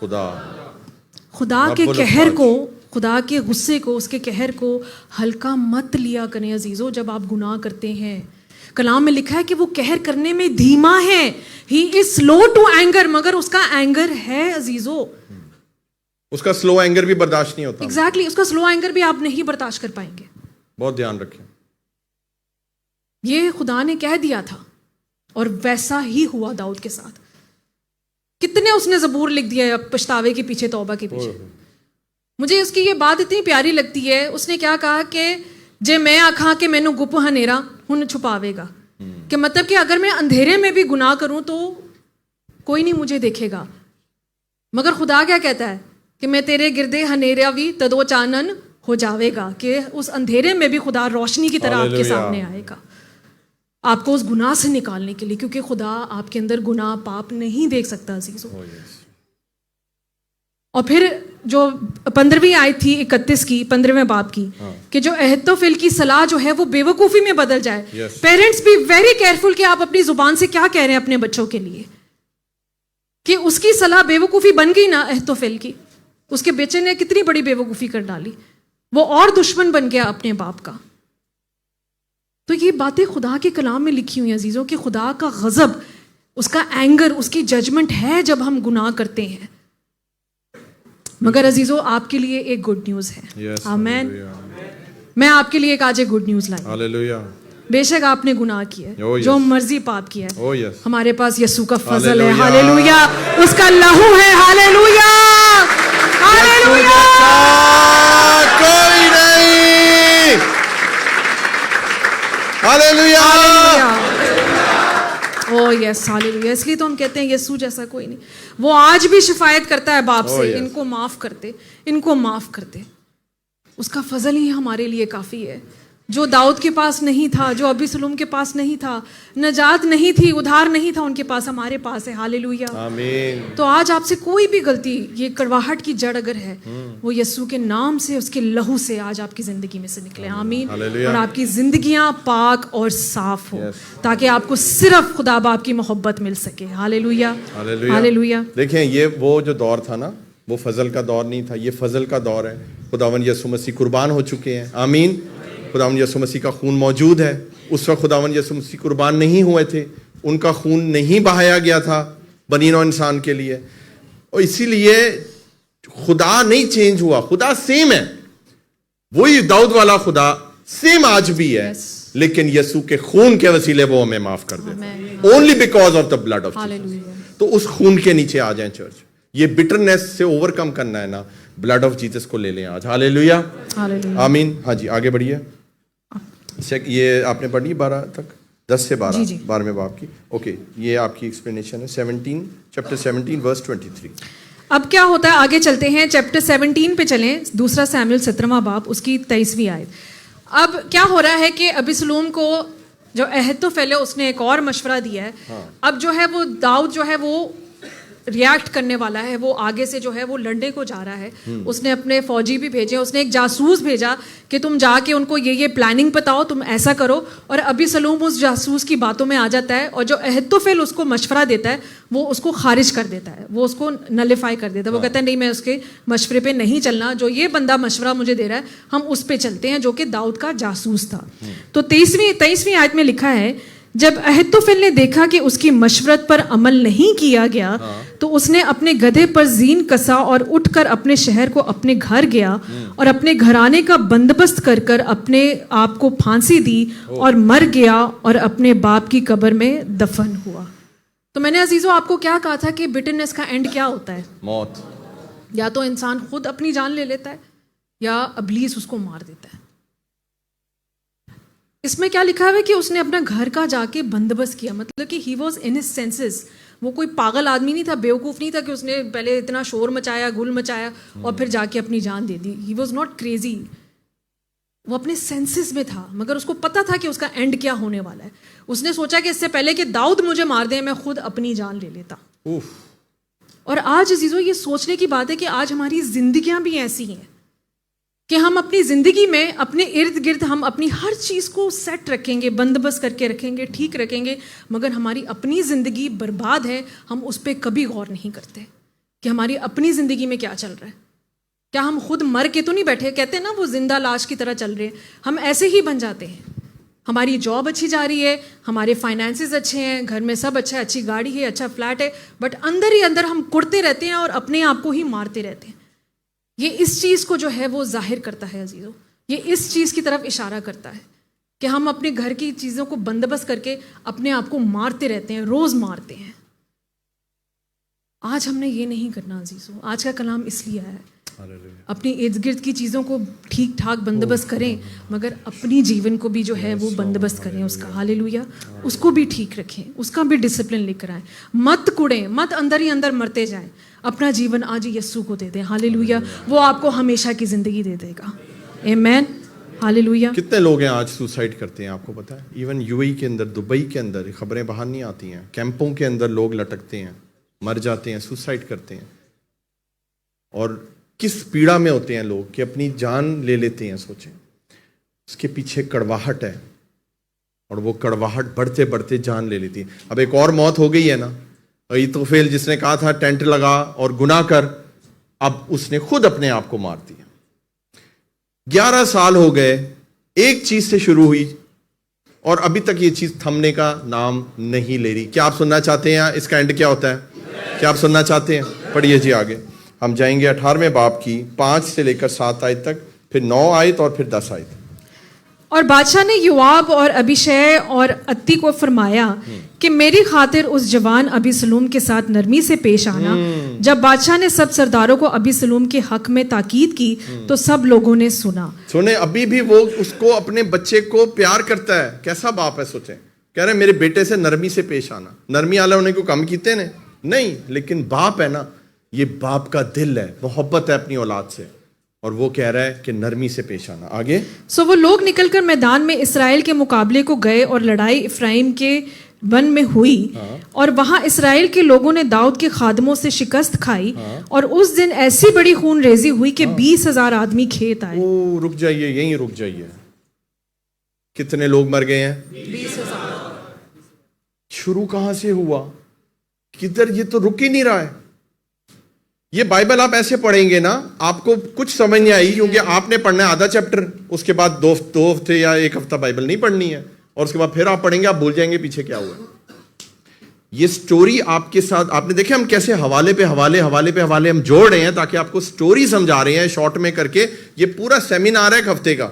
خدا کے قہر کو، خدا کے غصے کو، اس کے قہر کو ہلکا مت لیا کریں عزیزو جب آپ گناہ کرتے ہیں. کلام میں لکھا ہے کہ وہ قہر کرنے میں دھیما ہے. ہی از سلو ٹو اینگر، مگر اس کا اینگر ہے عزیزو.
اس کا سلو اینگر بھی برداشت نہیں ہوتا.
ایگزیکٹلی، اس کا سلو اینگر بھی آپ نہیں برداشت کر پائیں گے.
بہت دھیان رکھیں.
یہ خدا نے کہہ دیا تھا اور ویسا ہی ہوا داؤد کے ساتھ. کتنے اس نے زبور لکھ دیا پچھتاوے کے پیچھے، توبہ کے پیچھے. مجھے اس کی یہ بات اتنی پیاری لگتی ہے. اس نے کیا کہا کہ جے میں آکھاں کہ مینوں گپ ہنیرا ہن چھپاوے گا. کہ مطلب کہ اگر میں اندھیرے میں بھی گناہ کروں تو کوئی نہیں مجھے دیکھے گا. مگر خدا کیا کہتا ہے کہ میں تیرے گردے ہنیرا بھی تدو چانن ہو جاوے گا. کہ اس اندھیرے میں بھی خدا روشنی کی طرح آپ کے سامنے آئے گا، آپ کو اس گناہ سے نکالنے کے لیے. کیونکہ خدا آپ کے اندر گناہ پاپ نہیں دیکھ سکتا عزیزو. اور پھر جو 15ویں آیت تھی 31 کی 15ویں باب کی، کہ جو اہتوفیل کی صلاح جو ہے وہ بے وقوفی میں بدل جائے. پیرنٹس بی ویری کیئرفل کہ آپ اپنی زبان سے کیا کہہ رہے ہیں اپنے بچوں کے لیے. کہ اس کی صلاح بے وقوفی بن گئی نا اہتوفیل کی، اس کے بیٹے نے کتنی بڑی بے وقوفی کر ڈالی، وہ اور دشمن بن گیا اپنے باپ کا. تو یہ باتیں خدا کے کلام میں لکھی ہوئی ہیں عزیزوں، کہ خدا کا غضب، اس کا اینگر، اس کی ججمنٹ ہے جب ہم گناہ کرتے ہیں. مگر عزیزو آپ کے لیے ایک گڈ نیوز ہے. آمین. میں آپ کے لیے ایک آج ایک گڈ نیوز لائی.
ہاللیلویہ.
بے شک آپ نے گناہ کیا ہے، جو مرضی پاپ کیا ہے، ہمارے پاس یسوع کا فضل ہے. ہاللیلویہ. اس کا لہو ہے. ہاللیلویہ. ہاللیلویہ.
کوئی نہیں. ہاللیلویہ.
او یس ہاللیلویہ. اس لیے تو ہم کہتے ہیں یسوع جیسا کوئی نہیں. وہ آج بھی شفاعت کرتا ہے باپ سے، ان کو معاف کرتے، ان کو معاف کرتے. اس کا فضل ہی ہمارے لیے کافی ہے. جو داؤد کے پاس نہیں تھا، جو ابیسلوم کے پاس نہیں تھا، نجات نہیں تھی، ادھار نہیں تھا ان کے پاس، ہمارے پاس ہے. ہاللیلویہ. آمین. تو آج آپ سے کوئی بھی غلطی، یہ کڑواہٹ کی جڑ اگر ہے، وہ یسوع کے نام سے، اس کے لہو سے آج آپ کی زندگی میں سے نکلے. آمین. اور آپ کی زندگیاں پاک اور صاف ہو، تاکہ آپ کو صرف خدا باپ کی محبت مل سکے. ہاللیلویہ. ہاللیلویہ.
دیکھیں یہ وہ جو دور تھا نا، وہ فضل کا دور نہیں تھا، یہ فضل کا دور ہے. خداوند یسوع مسیح قربان ہو چکے ہیں. آمین. خداوند یسوع مسیح کا خون موجود ہے. اس وقت خداوند یسوع مسیح قربان نہیں ہوئے تھے، ان کا خون نہیں بہایا گیا تھا بنی نوع انسان کے لیے. اور اسی لیے خدا نہیں چینج ہوا، خدا سیم ہے. وہی داؤد والا خدا سیم آج بھی ہے، لیکن یسوع کے خون کے وسیلے وہ ہمیں معاف کر دیتے. Only because of the blood of Jesus. تو اس خون کے نیچے آ جائیں چرچ. یہ بٹرنس سے اوور کم کرنا ہے نا، بلڈ آف جیسس کو لے لیں آج. ہاللیلویہ. آمین. ہاں جی آگے بڑھیے. یہ آپ نے پڑھی 12 تک، 10 سے 12 12ویں باب کی. اوکے یہ آپ کی ایکسپلینیشن ہے. 17 چیپٹر 17 ورس 23.
اب کیا ہوتا ہے، آگے چلتے ہیں چیپٹر 17 پہ چلیں. 2 سیموئیل 17واں باب، اس کی 23ویں آیت. اب کیا ہو رہا ہے کہ ابیسلوم کو جو اہتوفیل ہے اس نے ایک اور مشورہ دیا ہے. اب جو ہے وہ داؤد جو ہے وہ ریاکٹ کرنے والا ہے، وہ آگے سے جو ہے وہ لڑنے کو جا رہا ہے. اس نے اپنے فوجی بھی بھیجے، اس نے ایک جاسوس بھیجا کہ تم جا کے ان کو یہ پلاننگ بتاؤ، تم ایسا کرو. اور ابیسلوم اس جاسوس کی باتوں میں آ جاتا ہے، اور جو اہتوفیل اس کو مشورہ دیتا ہے وہ اس کو خارج کر دیتا ہے، وہ اس کو نلیفائی کر دیتا ہے. وہ کہتا ہے نہیں میں اس کے مشورے پہ نہیں چلنا، جو یہ بندہ مشورہ مجھے دے رہا ہے ہم اس پہ چلتے ہیں، جو کہ داؤد کا جاسوس تھا. تو 23ویں آیت میں لکھا ہے جب اہتوفیل نے دیکھا کہ اس کی مشورت پر عمل نہیں کیا گیا تو اس نے اپنے گدھے پر زین کسا اور اٹھ کر اپنے شہر کو اپنے گھر گیا اور اپنے گھرانے کا بندوبست کر کر اپنے آپ کو پھانسی دی اور مر گیا اور اپنے باپ کی قبر میں دفن ہوا. تو میں نے عزیزو آپ کو کیا کہا تھا کہ بٹرنس کا اینڈ کیا ہوتا ہے؟
موت.
یا تو انسان خود اپنی جان لے لیتا ہے یا ابلیس اس کو مار دیتا ہے. اس میں کیا لکھا ہے کہ اس نے اپنا گھر کا جا کے بندوبست کیا، مطلب کہ he was in his senses. وہ کوئی پاگل آدمی نہیں تھا، بیوقوف نہیں تھا کہ اس نے پہلے اتنا شور مچایا، گل مچایا اور پھر جا کے اپنی جان دے دی. ہی واز ناٹ کریزی، وہ اپنے سینسز میں تھا، مگر اس کو پتا تھا کہ اس کا اینڈ کیا ہونے والا ہے. اس نے سوچا کہ اس سے پہلے کہ داؤد مجھے مار دے میں خود اپنی جان لے لیتا. اور آج عزیزو یہ سوچنے کی بات ہے کہ آج ہماری زندگیاں بھی ایسی ہیں کہ ہم اپنی زندگی میں اپنے ارد گرد ہم اپنی ہر چیز کو سیٹ رکھیں گے، بندوبست کر کے رکھیں گے، ٹھیک رکھیں گے، مگر ہماری اپنی زندگی برباد ہے، ہم اس پہ کبھی غور نہیں کرتے. کہ ہماری اپنی زندگی میں کیا چل رہا ہے. کیا ہم خود مر کے تو نہیں بیٹھے؟ کہتے ہیں نا وہ زندہ لاش کی طرح چل رہے ہیں. ہم ایسے ہی بن جاتے ہیں. ہماری جاب اچھی جا رہی ہے, ہمارے فائنینسز اچھے ہیں, گھر میں سب اچھا ہے, اچھی گاڑی ہے, اچھا فلیٹ ہے, بٹ اندر ہی اندر ہم کڑتے رہتے ہیں اور اپنے آپ کو ہی مارتے رہتے ہیں. یہ اس چیز کو جو ہے وہ ظاہر کرتا ہے عزیزو, یہ اس چیز کی طرف اشارہ کرتا ہے کہ ہم اپنے گھر کی چیزوں کو بندوبست کر کے اپنے آپ کو مارتے رہتے ہیں, روز مارتے ہیں. آج ہم نے یہ نہیں کرنا عزیزو. آج کا کلام اس لیے ہے اپنی ارد گرد کی چیزوں کو ٹھیک ٹھاک بندوبست کریں, مگر اپنی جیون کو بھی جو ہے وہ بندوبست کریں اس کا. ہاللیلویا. اس کو بھی ٹھیک رکھیں, اس کا بھی ڈسپلن لے کر آئیں. مت کڑیں, مت اندر ہی اندر مرتے جائیں. اپنا جیون آج یسوع کو دے دیں. ہاللیلویا. وہ آپ کو ہمیشہ کی زندگی دے دے گا. آمین. ہاللیلویا.
کتنے لوگ ہیں آج سوسائڈ کرتے ہیں, آپ کو پتہ ہے؟ ایون یو اے کے اندر, دبئی کے اندر خبریں باہر نہیں آتی ہیں, کیمپوں کے اندر لوگ لٹکتے ہیں, مر جاتے ہیں, سوسائڈ کرتے ہیں. اور کس پیڑا میں ہوتے ہیں لوگ کہ اپنی جان لے لیتے ہیں. سوچیں, اس کے پیچھے کڑواہٹ ہے, اور وہ کڑواہٹ بڑھتے بڑھتے جان لے لیتی ہے. اب ایک اور موت ہو گئی ہے نا, اہیتوفیل جس نے کہا تھا ٹینٹ لگا اور گناہ کر, اب اس نے خود اپنے آپ کو مار دیا. 11 سال ہو گئے, ایک چیز سے شروع ہوئی اور ابھی تک یہ چیز تھمنے کا نام نہیں لے رہی. کیا آپ سننا چاہتے ہیں اس کا اینڈ کیا ہوتا ہے؟ کیا آپ سننا چاہتے ہیں؟ پڑھیے جی آگے. ہم جائیں گے 18ویں باب کی 5 سے لے کر 7 آیت تک, پھر 9 آیت اور پھر 10 آیت.
اور بادشاہ نے یوآب اور ابیشے اور اتی کو فرمایا کہ میری خاطر اس جوان ابیسلوم کے ساتھ نرمی سے پیش آنا. جب بادشاہ نے سب سرداروں کو ابیسلوم کے حق میں تاکید کی تو سب لوگوں نے سنا.
سنیں, ابھی بھی وہ اس کو, اپنے بچے کو پیار کرتا ہے. کیسا باپ ہے؟ سوچیں, کہہ رہے ہیں میرے بیٹے سے نرمی سے پیش آنا. نرمی والا انہیں کو کم کیتے نے نہیں, لیکن باپ ہے نا, یہ باپ کا دل ہے, محبت ہے اپنی اولاد سے, اور وہ کہہ رہا ہے کہ نرمی سے پیش آنا. آگے.
سو وہ لوگ نکل کر میدان میں اسرائیل کے مقابلے کو گئے اور لڑائی افرائیم کے ون میں ہوئی, اور وہاں اسرائیل کے لوگوں نے داؤد کے خادموں سے شکست کھائی, اور اس دن ایسی بڑی خون ریزی ہوئی کہ 20,000 آدمی کھیت آئے.
رک جائیے, یہیں رک جائیے. کتنے لوگ مر گئے ہیں؟
20,000.
شروع کہاں سے ہوا؟ کدھر؟ یہ تو رک ہی نہیں رہا ہے. یہ بائبل آپ ایسے پڑھیں گے نا, آپ کو کچھ سمجھ نہیں آئی, کیونکہ آپ نے پڑھنا ہے آدھا چیپٹر, اس کے بعد 2 ہفتے یا 1 ہفتہ بائبل نہیں پڑھنی ہے, اور اس کے بعد پھر آپ پڑھیں گے, آپ بھول جائیں گے پیچھے کیا ہوا. یہ سٹوری آپ کے ساتھ, آپ نے دیکھا ہم کیسے حوالے پہ حوالے ہم جوڑ رہے ہیں تاکہ آپ کو سٹوری سمجھا رہے ہیں شارٹ میں کر کے. یہ پورا سیمینار ہے 1 ہفتے کا,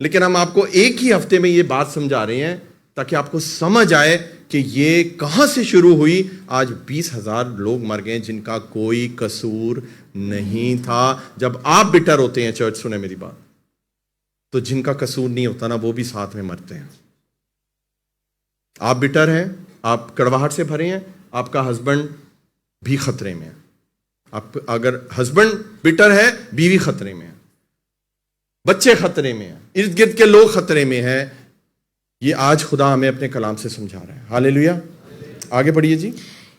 لیکن ہم آپ کو ایک ہی ہفتے میں یہ بات سمجھا رہے ہیں تاکہ آپ کو سمجھ آئے کہ یہ کہاں سے شروع ہوئی. آج 20,000 لوگ مر گئے جن کا کوئی قصور نہیں تھا. جب آپ بٹر ہوتے ہیں, چرچ سنیں میری بات, تو جن کا قصور نہیں ہوتا نا, وہ بھی ساتھ میں مرتے ہیں. آپ بٹر ہیں, آپ کڑواہٹ سے بھرے ہیں, آپ کا ہسبینڈ بھی خطرے میں ہے. آپ اگر ہسبینڈ بٹر ہے, بیوی خطرے میں ہے, بچے خطرے میں ہیں, ارد گرد کے لوگ خطرے میں ہیں. یہ آج خدا ہمیں اپنے کلام سے سمجھا رہا ہے. ہاللیلویا. آگے پڑھیے جی.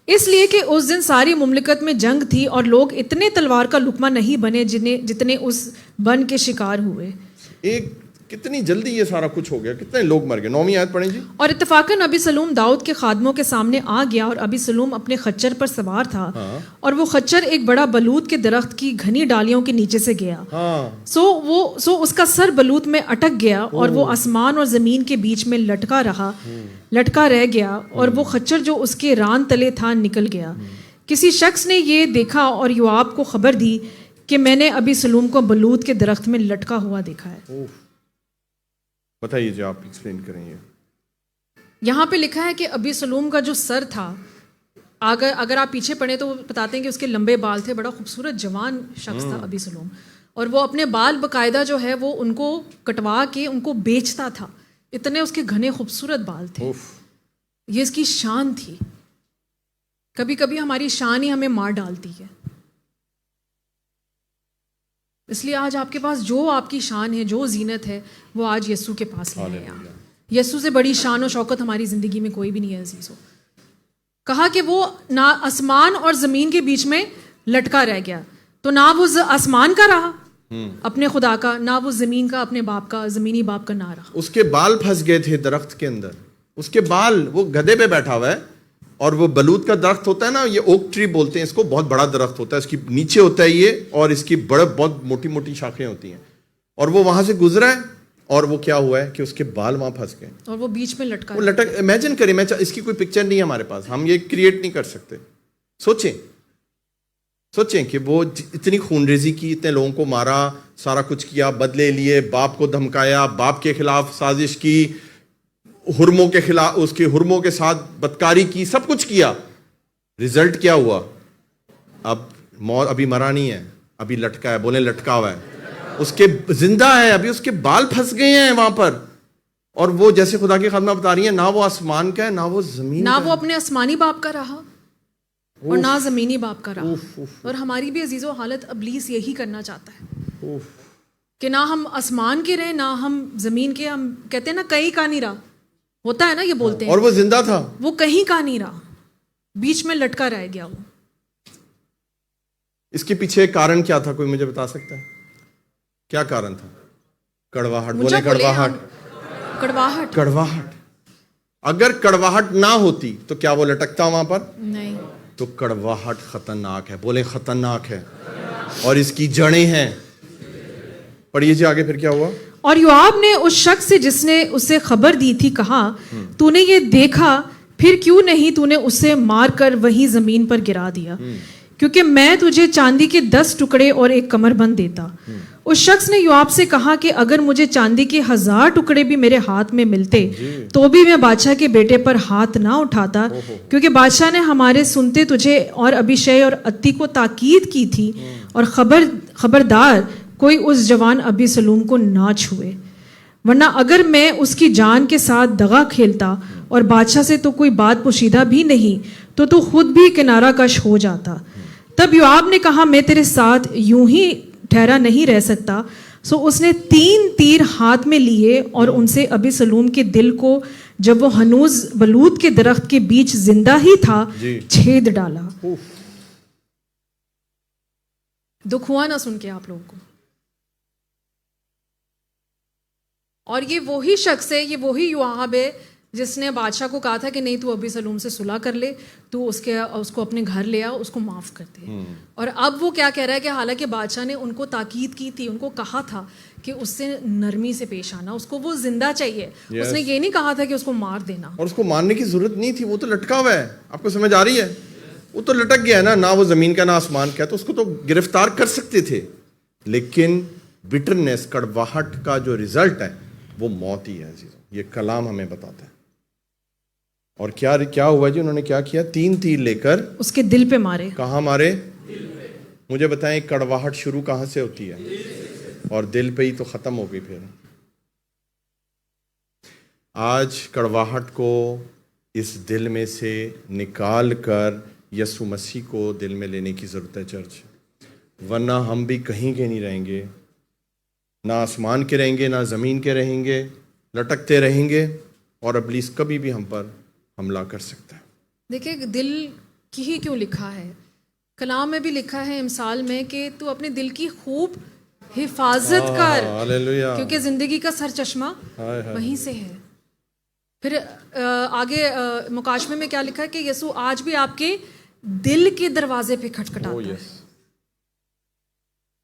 اس لیے کہ اس دن ساری مملکت میں جنگ تھی اور لوگ اتنے تلوار کا لقمہ نہیں بنے جتنے اس بن کے شکار ہوئے.
ایک کتنی جلدی یہ سارا کچھ ہو گیا, کتنے لوگ مر گئے. 9ویں آیت پڑھیں جی.
اور اتفاقاً ابیسلوم داؤد کے خادموں کے سامنے آ گیا, اور ابیسلوم اپنے خچر پر سوار تھا, اور وہ خچر ایک بڑا بلوت کے درخت کی گھنی ڈالیوں کے نیچے سے گیا. سو اس کا سر بلوت میں اٹک گیا, اور وہ آسمان اور زمین کے بیچ میں لٹکا رہ گیا, اور وہ خچر جو اس کے ران تلے تھا نکل گیا. کسی شخص نے یہ دیکھا اور یوآب کو خبر دی کہ میں نے ابیسلوم کو بلوت کے درخت میں لٹکا ہوا دیکھا ہے.
بتائیے جی, آپ ایکسپلین کریں.
یہاں پہ لکھا ہے کہ ابیسلوم کا جو سر تھا, اگر آپ پیچھے پڑھیں تو وہ بتاتے ہیں کہ اس کے لمبے بال تھے, بڑا خوبصورت جوان شخص تھا ابیسلوم, اور وہ اپنے بال باقاعدہ جو ہے وہ ان کو کٹوا کے ان کو بیچتا تھا, اتنے اس کے گھنے خوبصورت بال تھے. یہ اس کی شان تھی. کبھی کبھی ہماری شان ہی ہمیں مار ڈالتی ہے. اس لیے آج آپ کے پاس جو آپ کی شان ہے, جو زینت ہے, وہ آج یسوع کے پاس لے آئے. یسوع سے بڑی شان و شوکت ہماری زندگی میں کوئی بھی نہیں ہے عزیزو. کہا کہ وہ نہ آسمان اور زمین کے بیچ میں لٹکا رہ گیا, تو نہ وہ آسمان کا رہا اپنے خدا کا, نہ وہ زمین کا اپنے باپ کا, زمینی باپ کا نہ رہا.
اس کے بال پھنس گئے تھے درخت کے اندر, اس کے بال, وہ گدھے پہ بیٹھا ہوا ہے, اور وہ بلوت کا درخت ہوتا ہے نا, یہ اوک ٹری بولتے ہیں اس کو, بہت بڑا درخت ہوتا ہے, اس کی نیچے ہوتا ہے یہ, اور اس کی بہت موٹی موٹی شاخیں ہوتی ہیں, اور وہ وہاں سے گزرا ہے, اور وہ کیا ہوا ہے کہ اس کے بال وہاں پھنس گئے
اور وہ بیچ میں لٹکا,
وہ لٹک. امیجن کریں, اس کی کوئی پکچر نہیں ہے ہمارے پاس, ہم یہ کریٹ نہیں کر سکتے. سوچیں کہ وہ اتنی خون ریزی کی, اتنے لوگوں کو مارا, سارا کچھ کیا, بدلے لیے, باپ کو دھمکایا, باپ کے خلاف سازش کی, حرموں کے خلاف, اس کے حرموں کے ساتھ بدکاری کی, سب کچھ کیا. رزلٹ کیا ہوا؟ اب موت, ابھی مرا نہیں ہے, ابھی لٹکا ہے, بولیں لٹکا ہوا ہے, اس کے زندہ ہے, ابھی اس کے بال پھنس گئے ہیں وہاں پر. اور وہ جیسے خدا کی خادمہ بتا رہی ہیں, نہ وہ آسمان کا ہے, نہ وہ زمین
نہ
کا
وہ اپنے آسمانی باپ کا رہا اور نہ زمینی باپ کا رہا. اور ہماری بھی عزیزو حالت ابلیس یہی کرنا چاہتا ہے کہ نہ ہم آسمان کے رہے, نہ ہم زمین کے. ہم کہتے ہیں نا کہیں کا نہیں رہا, ہوتا ہے نا, یہ بولتے ہیں,
اور وہ زندہ تھا,
وہ کہیں کا نہیں رہا, بیچ میں لٹکا رہ گیا. وہ
اس کے پیچھے کارن کیا تھا, کوئی مجھے بتا سکتا ہے کیا کارن تھا؟ کڑواہٹ. بولے کڑواہٹ.
کڑواہٹ.
کڑواہٹ. اگر کڑواہٹ نہ ہوتی تو کیا وہ لٹکتا وہاں پر؟
نہیں.
تو کڑواہٹ خطرناک ہے, بولیں خطرناک ہے, اور اس کی جڑیں ہیں. پڑھیے جی آگے, پھر کیا ہوا؟
اور یوآب نے اس شخص سے جس نے اسے خبر دی تھی کہا, تو نے یہ دیکھا, پھر کیوں نہیں تو نے اسے مار کر وہیں زمین پر گرا دیا, کیونکہ میں تجھے چاندی کے 10 ٹکڑے اور ایک کمر بند دیتا. اس شخص نے یوآب سے کہا کہ اگر مجھے چاندی کے 1000 ٹکڑے بھی میرے ہاتھ میں ملتے تو بھی میں بادشاہ کے بیٹے پر ہاتھ نہ اٹھاتا, کیونکہ بادشاہ نے ہمارے سنتے تجھے اور ابیشے اور اتی کو تاکید کی تھی, اور خبردار کوئی اس جوان ابی سلوم کو نہ چھوئے, ورنہ اگر میں اس کی جان کے ساتھ دغا کھیلتا اور بادشاہ سے تو کوئی بات پوشیدہ بھی نہیں, تو خود بھی کنارہ کش ہو جاتا. تب یوآب نے کہا, میں تیرے ساتھ یوں ہی ٹھہرا نہیں رہ سکتا. سو اس نے 3 تیر ہاتھ میں لیے اور ان سے ابی سلوم کے دل کو, جب وہ ہنوز بلوت کے درخت کے بیچ زندہ ہی تھا, چھید ڈالا. دکھ ہوا نہ سن کے آپ لوگوں کو؟ اور یہ وہی شخص ہے, یہ وہی یوآب ہے جس نے بادشاہ کو کہا تھا کہ نہیں تو ابی سلوم سے صلح کر لے, تو اس کو اپنے گھر لے آ, اس کو معاف کر دے. اور اب وہ کیا کہہ رہا ہے کہ حالانکہ بادشاہ نے ان کو تاکید کی تھی, ان کو کہا تھا کہ اس سے نرمی سے پیش آنا, اس کو وہ زندہ چاہیے. اس نے یہ نہیں کہا تھا کہ اس کو مار دینا,
اور اس کو مارنے کی ضرورت نہیں تھی, وہ تو لٹکا ہوا ہے. آپ کو سمجھ آ رہی ہے؟ وہ تو لٹک گیا ہے نا, نہ وہ زمین کا نہ آسمان کا, تو اس کو تو گرفتار کر سکتے تھے. لیکن بٹرنس, کڑواہٹ کا جو رزلٹ ہے وہ موت ہی ہے عزیزوں. یہ کلام ہمیں بتاتا ہے. اور کیا ہوا جی, انہوں نے کیا کیا؟ 3 تیر لے کر
اس کے دل پہ مارے.
کہاں مارے؟ مجھے بتائیں, کڑواہٹ شروع کہاں سے ہوتی ہے؟ اور دل پہ ہی تو ختم ہو گئی. پھر آج کڑواہٹ کو اس دل میں سے نکال کر یسوع مسیح کو دل میں لینے کی ضرورت ہے چرچ, ورنہ ہم بھی کہیں کے نہیں رہیں گے, نہ آسمان کے رہیں گے, نہ زمین کے رہیں گے, لٹکتے رہیں گے, اور ابلیس کبھی بھی ہم پر حملہ کر سکتا ہے.
دیکھیں, دل کی ہی کیوں لکھا ہے, کلام میں بھی لکھا ہے امثال میں کہ تو اپنے دل کی خوب حفاظت کر, کیونکہ زندگی کا سر چشمہ وہیں سے ہے. پھر آگے مکاشمے میں کیا لکھا ہے کہ یسوع آج بھی آپ کے دل کے دروازے پہ کھٹکھٹاتا ہے.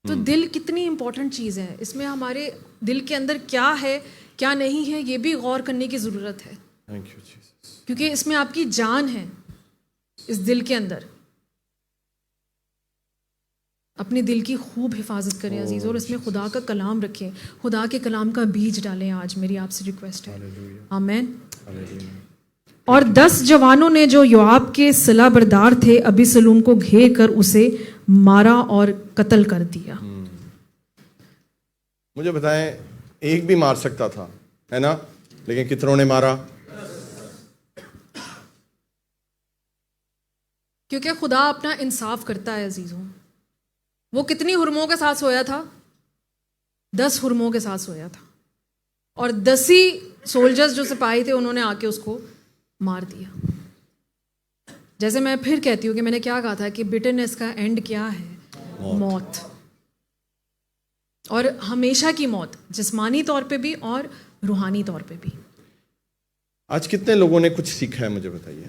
تو دل کتنی امپورٹنٹ چیز ہے, اس میں ہمارے دل کے اندر کیا ہے کیا نہیں ہے یہ بھی غور کرنے کی ضرورت ہے, کیونکہ اس میں آپ کی جان ہے. اس دل کے اندر اپنے دل کی خوب حفاظت کریں عزیز, اور اس میں خدا کا کلام رکھیں, خدا کے کلام کا بیج ڈالیں. آج میری آپ سے ریکویسٹ ہے. آمین. اور 10 جوانوں نے جو یوآب کے صلہ بردار تھے ابی سلوم کو گھیر کر اسے مارا اور قتل کر دیا.
مجھے بتائیں, ایک بھی مار سکتا تھا, ہے نا, لیکن کتنوں نے مارا؟
کیونکہ خدا اپنا انصاف کرتا ہے عزیزوں. وہ کتنی حرموں کے ساتھ سویا تھا؟ 10 حرموں کے ساتھ سویا تھا, اور 10 ہی سولجرز جو سپاہی تھے انہوں نے آ کے اس کو مار دیا. جیسے میں پھر کہتی ہوں کہ میں نے کیا کہا تھا کہ بٹرنس کا اینڈ کیا ہے؟ موت. اور ہمیشہ کی موت, جسمانی طور پہ بھی اور روحانی طور پہ بھی.
آج کتنے لوگوں نے کچھ سیکھا ہے مجھے بتائیے؟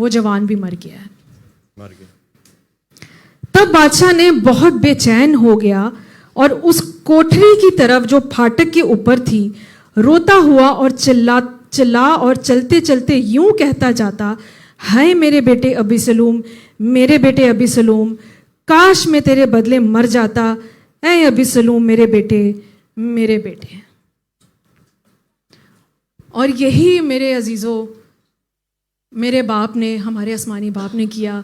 وہ جوان بھی مر گیا ہے.
مر گیا.
تب بادشاہ نے بہت بے چین ہو گیا اور اس کوٹھری کی طرف جو پھاٹک کے اوپر تھی روتا ہوا اور چلا اور چلتے چلتے یوں کہتا جاتا, ہائے میرے بیٹے ابیسلوم, میرے بیٹے ابیسلوم, کاش میں تیرے بدلے مر جاتا, اے ابیسلوم میرے بیٹے, میرے بیٹے. اور یہی میرے عزیزوں میرے باپ نے, ہمارے آسمانی باپ نے کیا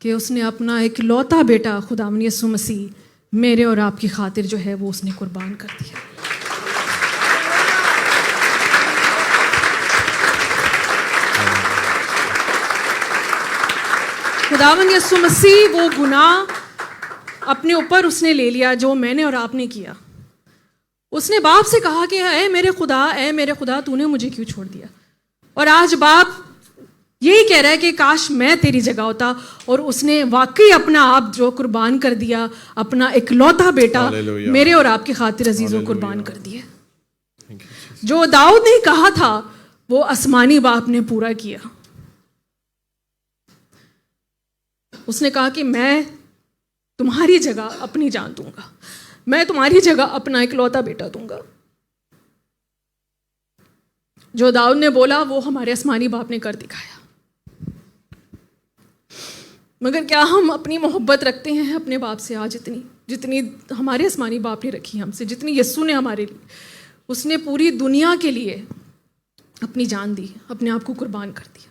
کہ اس نے اپنا ایک لوتا بیٹا خداوند یسوع مسیح میرے اور آپ کی خاطر جو ہے وہ اس نے قربان کر دیا. خداوند یسوع مسیح وہ گناہ اپنے اوپر اس نے لے لیا جو میں نے اور آپ نے کیا. اس نے باپ سے کہا کہ اے میرے خدا تو نے مجھے کیوں چھوڑ دیا. اور آج باپ یہی کہہ رہا ہے کہ کاش میں تیری جگہ ہوتا. اور اس نے واقعی اپنا آپ جو قربان کر دیا, اپنا اکلوتا بیٹا میرے اور آپ کی خاطر عزیزوں قربان کر دیا. جو داؤد نے کہا تھا وہ آسمانی باپ نے پورا کیا. اس نے کہا کہ میں تمہاری جگہ اپنی جان دوں گا, میں تمہاری جگہ اپنا اکلوتا بیٹا دوں گا. جو داؤد نے بولا وہ ہمارے آسمانی باپ نے کر دکھایا. مگر کیا ہم اپنی محبت رکھتے ہیں اپنے باپ سے آج جتنی ہمارے آسمانی باپ نے رکھی ہم سے, جتنی یسوع نے ہمارے لیے, اس نے پوری دنیا کے لیے اپنی جان دی, اپنے آپ کو قربان کر دیا.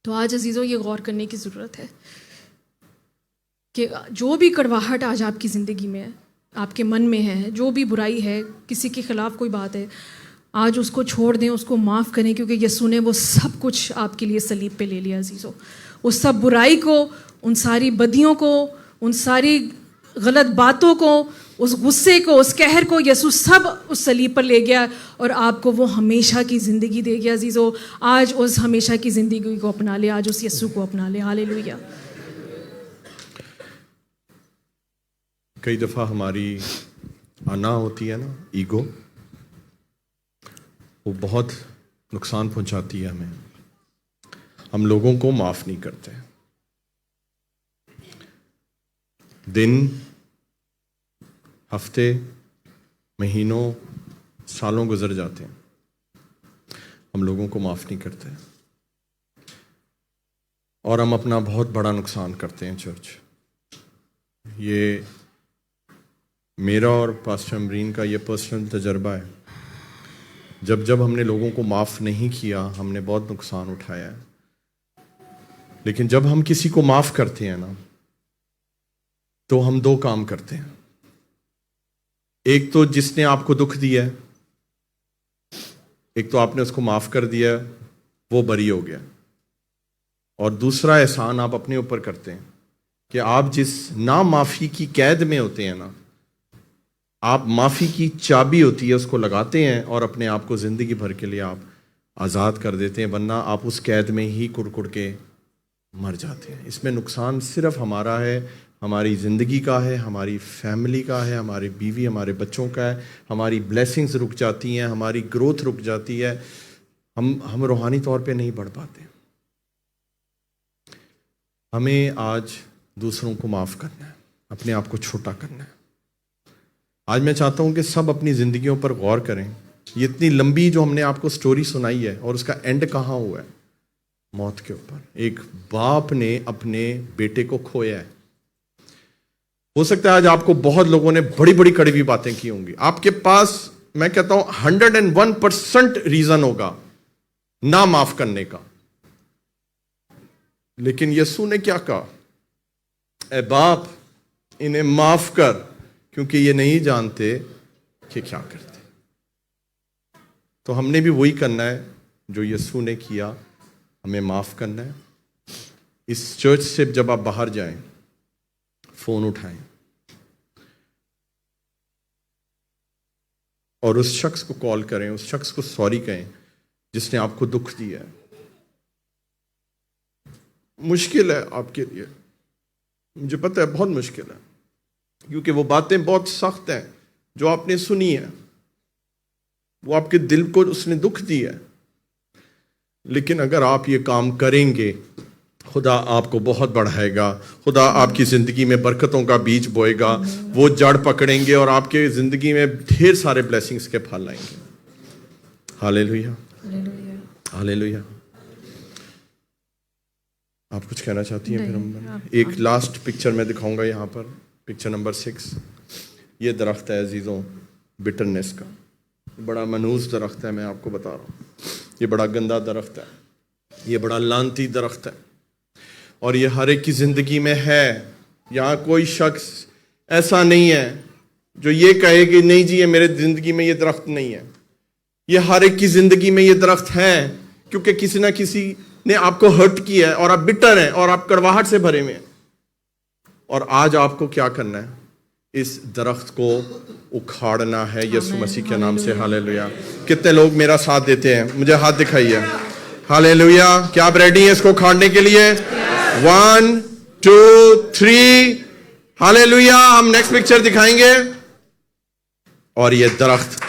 تو آج عزیزوں یہ غور کرنے کی ضرورت ہے کہ جو بھی کڑواہٹ آج آپ کی زندگی میں ہے, آپ کے من میں ہے, جو بھی برائی ہے, کسی کے خلاف کوئی بات ہے, آج اس کو چھوڑ دیں, اس کو معاف کریں, کیونکہ یسوع نے وہ سب کچھ آپ کے لیے صلیب پہ لے لیا. عزیزوں اس سب برائی کو, ان ساری بدیوں کو, ان ساری غلط باتوں کو, اس غصے کو, اس قہر کو یسوع سب اس صلیب پر لے گیا اور آپ کو وہ ہمیشہ کی زندگی دے گیا. عزیزوں آج اس ہمیشہ کی زندگی کو اپنا لے, آج اس یسوع کو اپنا لے. ہاللیلویہ.
کئی دفعہ ہماری انا ہوتی ہے نا, ایگو, وہ بہت نقصان پہنچاتی ہے ہمیں. ہم لوگوں کو معاف نہیں کرتے. دن, ہفتے, مہینوں, سالوں گزر جاتے ہیں, ہم لوگوں کو معاف نہیں کرتے, اور ہم اپنا بہت بڑا نقصان کرتے ہیں. چرچ, یہ میرا اور پاسٹر امرین کا یہ پرسنل تجربہ ہے. جب ہم نے لوگوں کو معاف نہیں کیا ہم نے بہت نقصان اٹھایا ہے. لیکن جب ہم کسی کو معاف کرتے ہیں نا تو ہم دو کام کرتے ہیں. ایک تو جس نے آپ کو دکھ دیا ہے, ایک تو آپ نے اس کو معاف کر دیا, وہ بری ہو گیا. اور دوسرا احسان آپ اپنے اوپر کرتے ہیں کہ آپ جس نا معافی کی قید میں ہوتے ہیں نا, آپ معافی کی چابی ہوتی ہے اس کو لگاتے ہیں اور اپنے آپ کو زندگی بھر کے لیے آپ آزاد کر دیتے ہیں, ورنہ آپ اس قید میں ہی کڑ کے مر جاتے ہیں. اس میں نقصان صرف ہمارا ہے, ہماری زندگی کا ہے, ہماری فیملی کا ہے, ہماری بیوی, ہمارے بچوں کا ہے. ہماری بلیسنگز رک جاتی ہیں, ہماری گروتھ رک جاتی ہے, ہم روحانی طور پہ نہیں بڑھ پاتے. ہمیں آج دوسروں کو معاف کرنا ہے, اپنے آپ کو چھوٹا کرنا ہے. آج میں چاہتا ہوں کہ سب اپنی زندگیوں پر غور کریں. یہ اتنی لمبی جو ہم نے آپ کو سٹوری سنائی ہے, اور اس کا اینڈ کہاں ہوا ہے؟ موت کے اوپر. ایک باپ نے اپنے بیٹے کو کھویا ہے. ہو سکتا ہے آج آپ کو بہت لوگوں نے بڑی بڑی کڑوی باتیں کی ہوں گی, آپ کے پاس میں کہتا ہوں 101% ریزن ہوگا نہ معاف کرنے کا. لیکن یسوع نے کیا کہا؟ اے باپ انہیں معاف کر کیونکہ یہ نہیں جانتے کہ کیا کرتے. تو ہم نے بھی وہی کرنا ہے جو یسوع نے کیا, ہمیں معاف کرنا ہے. اس چرچ سے جب آپ باہر جائیں فون اٹھائیں اور اس شخص کو کال کریں, اس شخص کو سوری کہیں جس نے آپ کو دکھ دیا ہے. مشکل ہے آپ کے لیے, مجھے پتہ ہے بہت مشکل ہے, کیونکہ وہ باتیں بہت سخت ہیں جو آپ نے سنی ہے, وہ آپ کے دل کو اس نے دکھ دیا ہے. لیکن اگر آپ یہ کام کریں گے خدا آپ کو بہت بڑھائے گا, خدا آپ کی زندگی میں برکتوں کا بیج بوئے گا, وہ جڑ پکڑیں گے اور آپ کے زندگی میں ڈھیر سارے بلیسنگز کے پھل آئیں گے. ہاللیلویا, ہاللیلویا. آپ کچھ کہنا چاہتی ہیں؟ پھر ایک لاسٹ پکچر میں دکھاؤں گا یہاں پر, پکچر نمبر 6. یہ درخت ہے عزیزوں بٹرنس کا, بڑا منحوس درخت ہے, میں آپ کو بتا رہا ہوں. یہ بڑا گندا درخت ہے, یہ بڑا لعنتی درخت ہے, اور یہ ہر ایک کی زندگی میں ہے. یہاں کوئی شخص ایسا نہیں ہے جو یہ کہے کہ نہیں جی یہ میرے زندگی میں یہ درخت نہیں ہے. یہ ہر ایک کی زندگی میں یہ درخت ہے, کیونکہ کسی نہ کسی نے آپ کو ہرٹ کیا ہے اور آپ بٹر ہیں اور آپ کڑواہٹ سے بھرے ہوئے ہیں. اور آج آپ کو کیا کرنا ہے؟ اس درخت کو اکھاڑنا ہے یسوع مسیح کے نام سے. ہاللیلویا. کتنے لوگ میرا ساتھ دیتے ہیں؟ مجھے ہاتھ دکھائیے. ہاللیلویا. کیا آپ ریڈی ہیں اس کو اکھاڑنے کے لیے؟ 1 2 3. ہاللیلویا. ہم نیکسٹ پکچر دکھائیں گے. اور یہ درخت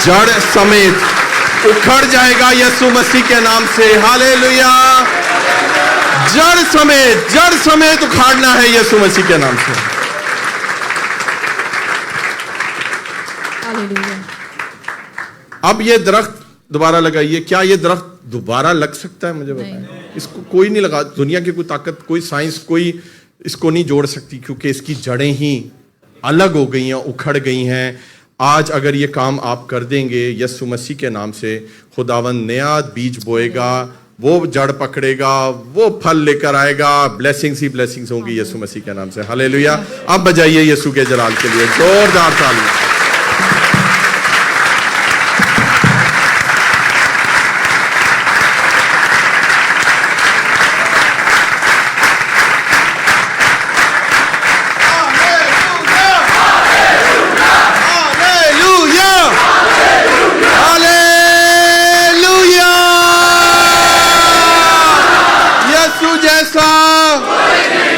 جڑ سمیت اکھڑ جائے گا یسوع مسیح کے نام سے. ہاللیلویا. جڑ سمیت اکھاڑنا ہے یسوع مسیح کے نام سے. اب یہ درخت دوبارہ لگائیے. کیا یہ درخت دوبارہ لگ سکتا ہے؟ مجھے بتائیں. اس کو کوئی نہیں لگا, دنیا کی کوئی طاقت, کوئی سائنس, کوئی اس کو نہیں جوڑ سکتی, کیونکہ اس کی جڑیں ہی الگ ہو گئی ہیں, اکھڑ گئی ہیں. آج اگر یہ کام آپ کر دیں گے یسوع مسیح کے نام سے, خداوند نیا بیج بوئے گا, وہ جڑ پکڑے گا, وہ پھل لے کر آئے گا. بلیسنگز ہی بلیسنگز ہوں گی یسوع مسیح کے نام سے. ہاللیلویا. اب بجائیے یسوع کے جلال کے لیے زوردار تالی.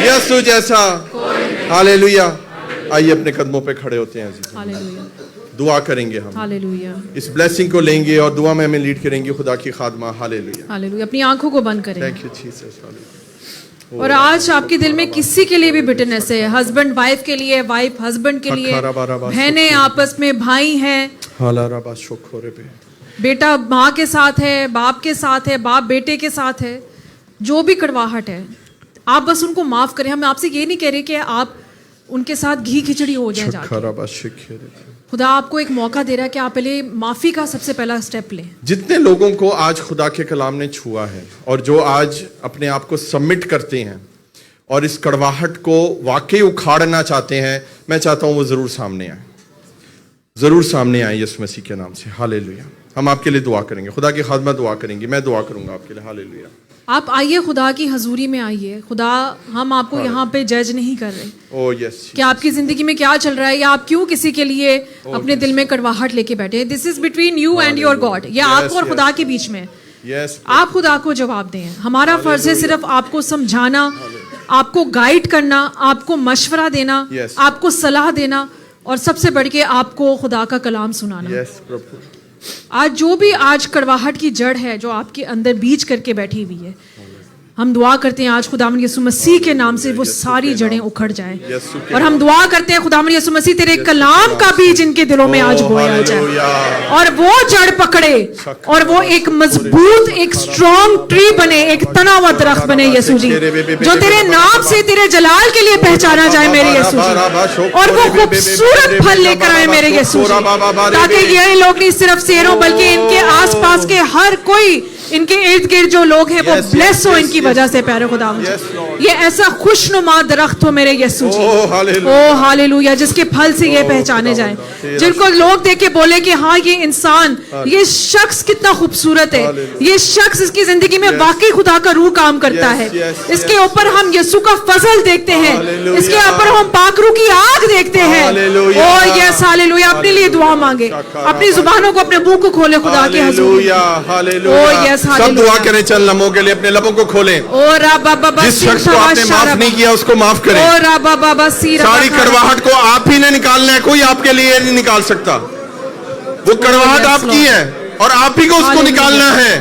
یسوع جیسا. ہاللیلویا. آئیے اپنے قدموں پہ کھڑے ہوتے ہیں عزیز. دعا کریں گے ہم. ہاللیلویا. اس بلیسنگ کو لیں گے اور دعا میں ہمیں لیڈ کریں گے خدا کی خادمہ. ہاللیلویا.
ہاللیلویا. اپنی آنکھوں کو بند کریں.
Thank you Jesus.
اور آج آپ کے دل میں کسی کے لیے بھی بٹرنس ہے, ہسبینڈ وائف کے لیے, وائف ہسبینڈ کے لیے, بہنیں آپس میں, بھائی ہیں, بیٹا ماں کے ساتھ ہے, باپ کے ساتھ ہے, باپ بیٹے کے ساتھ ہے, جو بھی کڑواہٹ ہے آپ بس ان کو معاف کریں. ہم آپ سے یہ نہیں کہہ رہے کہ آپ ان کے ساتھ گھی کھچڑی ہو جائیں. خدا آپ کو ایک موقع دے رہا ہے کہ آپ پہلے معافی کا سب سے پہلا سٹیپ لیں.
جتنے لوگوں کو آج خدا کے کلام نے چھوا ہے اور جو آج اپنے آپ کو سبمٹ کرتے ہیں اور اس کڑواہٹ کو واقعی اکھاڑنا چاہتے ہیں, میں چاہتا ہوں وہ ضرور سامنے آئیں, ضرور سامنے آئیں یسوع مسیح کے نام سے. ہاللیلویا. ہم آپ کے لیے دعا کریں گے, خدا کی خدمت دعا کریں گے, میں دعا کروں گا آپ کے لیے. ہاللیلویا.
آپ آئیے خدا کی حضوری میں آئیے. خدا ہم آپ کو یہاں پہ جج نہیں کر رہے کہ آپ کی زندگی میں کیا چل رہا ہے یا آپ کیوں کسی کے لیے اپنے دل میں کڑواہٹ لے کے بیٹھے. This is between you and your God. یہ آپ کو اور خدا کے بیچ میں. آپ خدا کو جواب دیں. ہمارا فرض ہے صرف آپ کو سمجھانا, آپ کو گائیڈ کرنا, آپ کو مشورہ دینا, آپ کو صلاح دینا, اور سب سے بڑھ کے آپ کو خدا کا کلام سنانا. آج جو بھی آج کڑواہٹ کی جڑ ہے جو آپ کے اندر بیج کر کے بیٹھی ہوئی ہے, ہم دعا کرتے ہیں آج خداوند یسوع مسیح کے نام سے وہ ساری جڑیں اکھڑ جائیں. اور ہم دعا کرتے ہیں خداوند یسوع مسیح تیرے کلام کا بیج ان کے دلوں میں آج بویا جائے اور وہ جڑ پکڑے اور وہ ایک مضبوط, ایک اسٹرانگ ٹری بنے, ایک تنا ہوا درخت بنے یسوع جی, جو تیرے نام سے تیرے جلال کے لیے پہچانا جائے میرے یسوع جی, اور وہ خوبصورت پھل لے کر آئے میرے یسوع جی, تاکہ یہ لوگ نہیں صرف سیروں بلکہ ان کے آس پاس کے ہر کوئی, ان کے ارد گرد جو لوگ ہیں وہ بلیس ہو ان کی وجہ سے. پیارے خداوند یہ ایسا خوشنما درخت ہو میرے یسوع جی, او ہاللیلویا, جس کے پھل سے یہ پہچانے جائیں, جن کو لوگ دیکھ کے بولے کہ ہاں یہ انسان, یہ شخص کتنا خوبصورت ہے, یہ شخص اس کی زندگی میں واقعی خدا کا روح کام کرتا ہے, اس کے اوپر ہم یسوع کا فضل دیکھتے ہیں, اس کے اوپر ہم پاک روح کی آگ دیکھتے ہیں. او یس ہاللیلویا. اپنے لیے دعا مانگے, اپنی زبانوں کو, اپنے منہ کو کھولے خدا کے حضور. او یس
سب دعا کریں چند لمحوں کے لیے, اپنے لبوں کو کھولیں. جس شخص کو آپ نے معاف نہیں کیا اس کو معاف کریں. ساری کڑواہٹ کو آپ ہی نے نکالنا ہے, کوئی آپ کے لیے نہیں نکال سکتا. وہ کڑواہٹ آپ کی ہے اور آپ ہی کو اس کو نکالنا ہے.